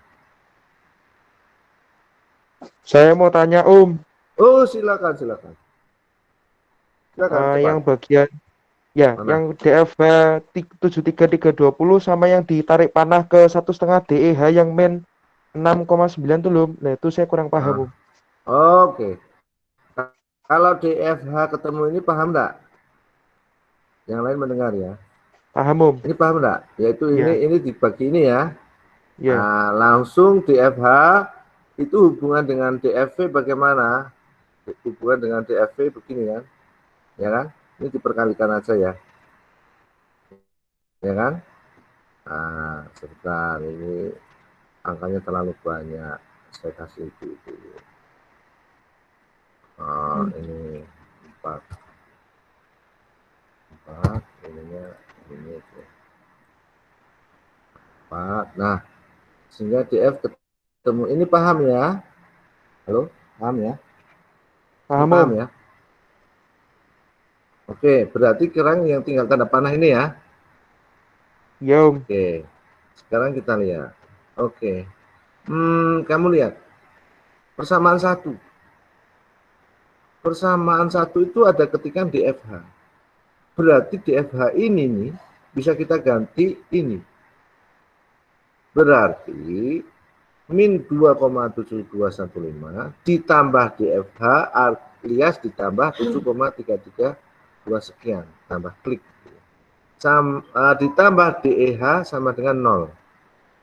Saya mau tanya, Om. Oh, silakan, silakan. Silakan, cepat. Yang bagian ya, Mana? yang DFH 73320 sama yang ditarik panah ke 1,5 DEH yang main 6,9 tuh loh. Nah, itu saya kurang paham, Om. Oke. Kalau DFH ketemu ini paham enggak? Yang lain mendengar ya. Paham, Om? Ini paham enggak? Yaitu Ya, ini dibagi ini ya. ya. Nah, langsung DFH itu hubungan dengan DFV bagaimana? Hubungan dengan DFV begini kan? Ya kan? Ini diperkalikan aja ya. Ya kan? Nah, sebentar ini angkanya terlalu banyak. Saya kasih itu. Ini 4. Ininya ini 4. Nah, sehingga DF ketemu ini paham ya? Halo, paham ya? Ini Paham, paham Om? ya? Oke, berarti sekarang yang tinggal tanda panah ini ya. Ya, Om. Oke, sekarang kita lihat. Oke, kamu lihat persamaan satu. Persamaan satu itu ada ketikan DFH. Berarti DFH ini nih bisa kita ganti ini. Berarti min 2,7215 ditambah DFH alias ditambah 7,332 sekian, tambah klik. Ditambah DEH sama dengan 0.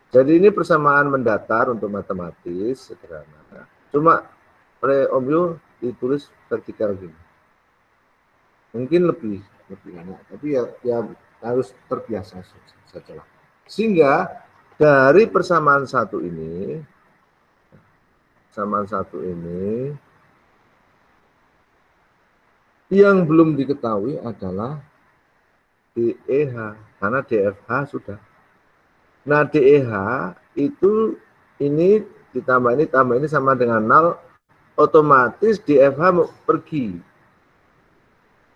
Jadi ini persamaan mendatar untuk matematis sederhana. Cuma oleh Om Yu ditulis vertikal gini. Mungkin lebih enak, tapi ya harus terbiasa saja. Sehingga dari persamaan satu ini yang belum diketahui adalah DEH karena DFH sudah. Nah, DEH itu ini ditambah ini tambah ini sama dengan 0, otomatis DFH pergi.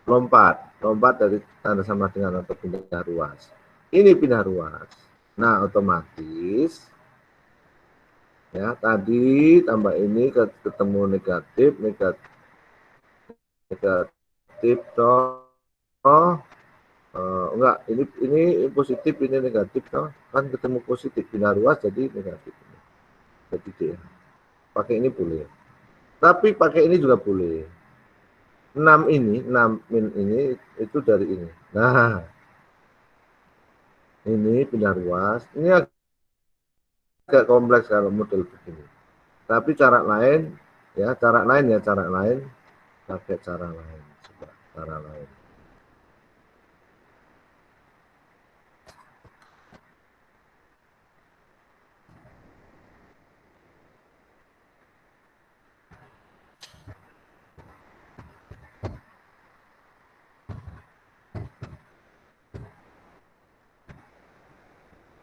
Lompat dari tanda sama dengan atau pindah ruas. Ini pindah ruas. Nah, otomatis ya tadi tambah ini ketemu negatif toh enggak, ini positif, ini negatif toh, kan ketemu positif pindah ruas jadi negatif. Jadi dia pakai ini boleh, tapi pakai ini juga boleh. 6 min ini itu dari ini. Nah, ini pindah ruas, ini agak kompleks kalau model begini. Tapi cara lain pakai cara lain. Coba cara lain.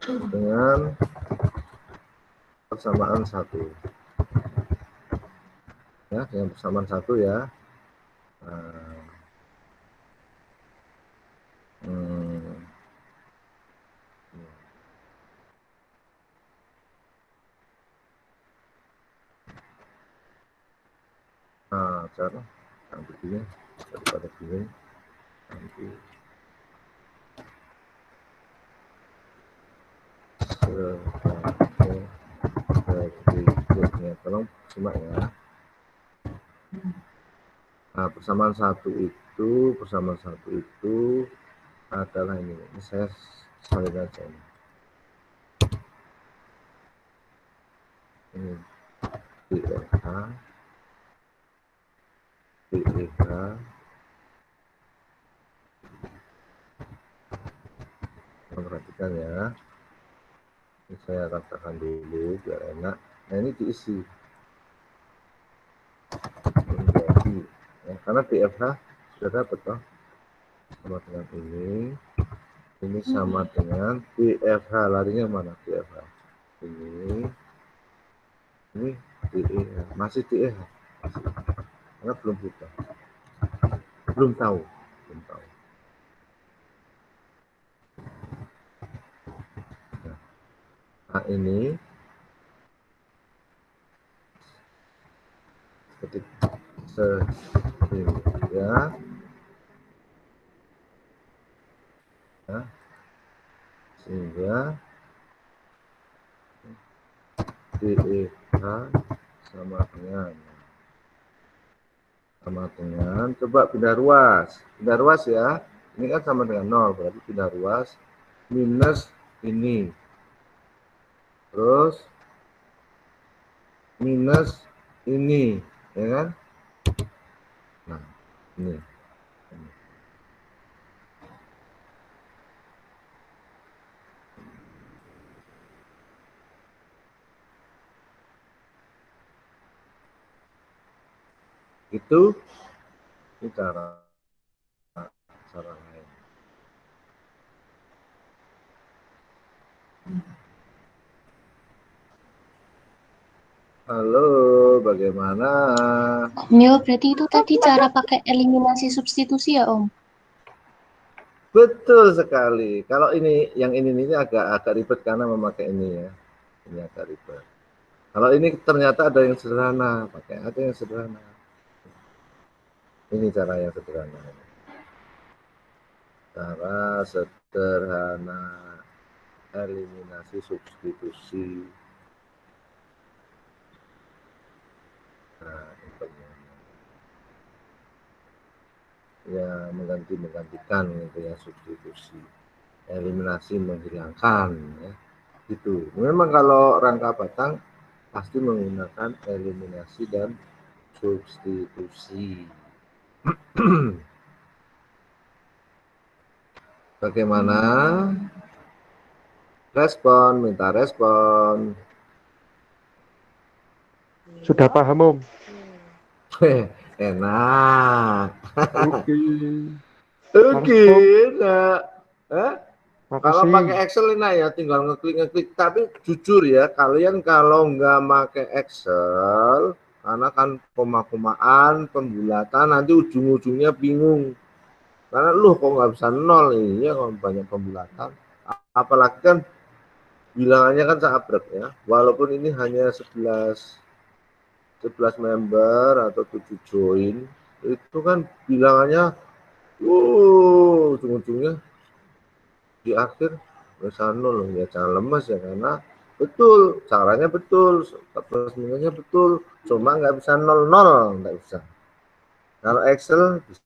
Dengan persamaan satu. Ya, dengan persamaan satu ya. Nah, cara begini daripada begini nanti berikutnya tolong simak ya. Nah, persamaan satu itu adalah ini saya salin aja ini DFH perhatikan ya, ini saya katakan dulu biar enak. Nah, ini diisi menjadi ya, karena DFH sudah dapat toh sama dengan ini sama dengan DFH, larinya mana DFH ini DEH, masih DEH karena belum buka, belum tahu. Nah, ini ketik sehingga DEH sama dengan coba pindah ruas ya, ini kan sama dengan 0, berarti pindah ruas minus ini terus minus ini ya kan. Nah ini itu cara lain. Halo, bagaimana? Ya, berarti itu tadi cara pakai eliminasi substitusi ya, Om? Betul sekali. Kalau ini, yang ini agak ribet karena memakai ini ya. Ini agak ribet. Kalau ini ternyata ada yang sederhana, pakai aja yang sederhana. Ini cara yang sederhana. Cara sederhana eliminasi substitusi. Nah, ya menggantikan gitu ya, substitusi, eliminasi menghilangkan ya, gitu. Memang kalau rangka batang pasti menggunakan eliminasi dan substitusi. Bagaimana? Minta respon. Sudah paham, Om? Enak. Oke. Nah, kalau pakai Excel enak ya, tinggal ngeklik. Tapi jujur ya, kalian kalau nggak pakai Excel, karena kan koma-komaan, pembulatan, nanti ujung-ujungnya bingung. Karena kok nggak bisa 0, iya kalau banyak pembulatan. Apalagi kan bilangannya kan sabrek ya, walaupun ini hanya 11 member atau 7 join, itu kan bilangannya ujung-ujungnya di akhir bisa 0 ya. Jangan lemas ya, karena betul caranya betul, plus minusnya betul, cuma nggak bisa 0 nggak bisa. Kalau Excel bisa.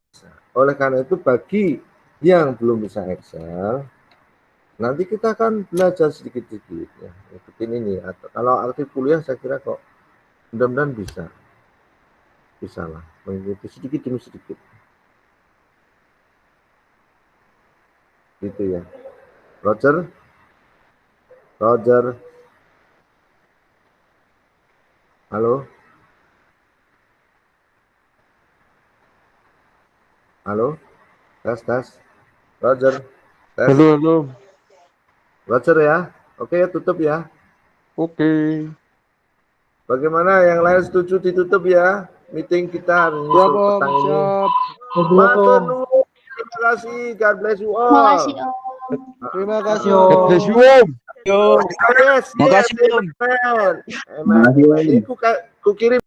Oleh karena itu bagi yang belum bisa Excel, nanti kita akan belajar sedikit-sedikit ya, ikutin ini. Atau kalau aktif kuliah saya kira kok mudah-mudahan bisa lah mengikuti sedikit demi sedikit gitu ya. Roger halo tes Roger tes. Halo. Roger ya, oke ya, tutup ya. Oke. Bagaimana yang lain setuju ditutup ya meeting kita hari ini, petang ini. Matur nuwun. Terima kasih. God bless you all. Terima kasih, Om. Terima kasih, God Om. bless you, Om. Terima kasih, Om. Ini ku kirim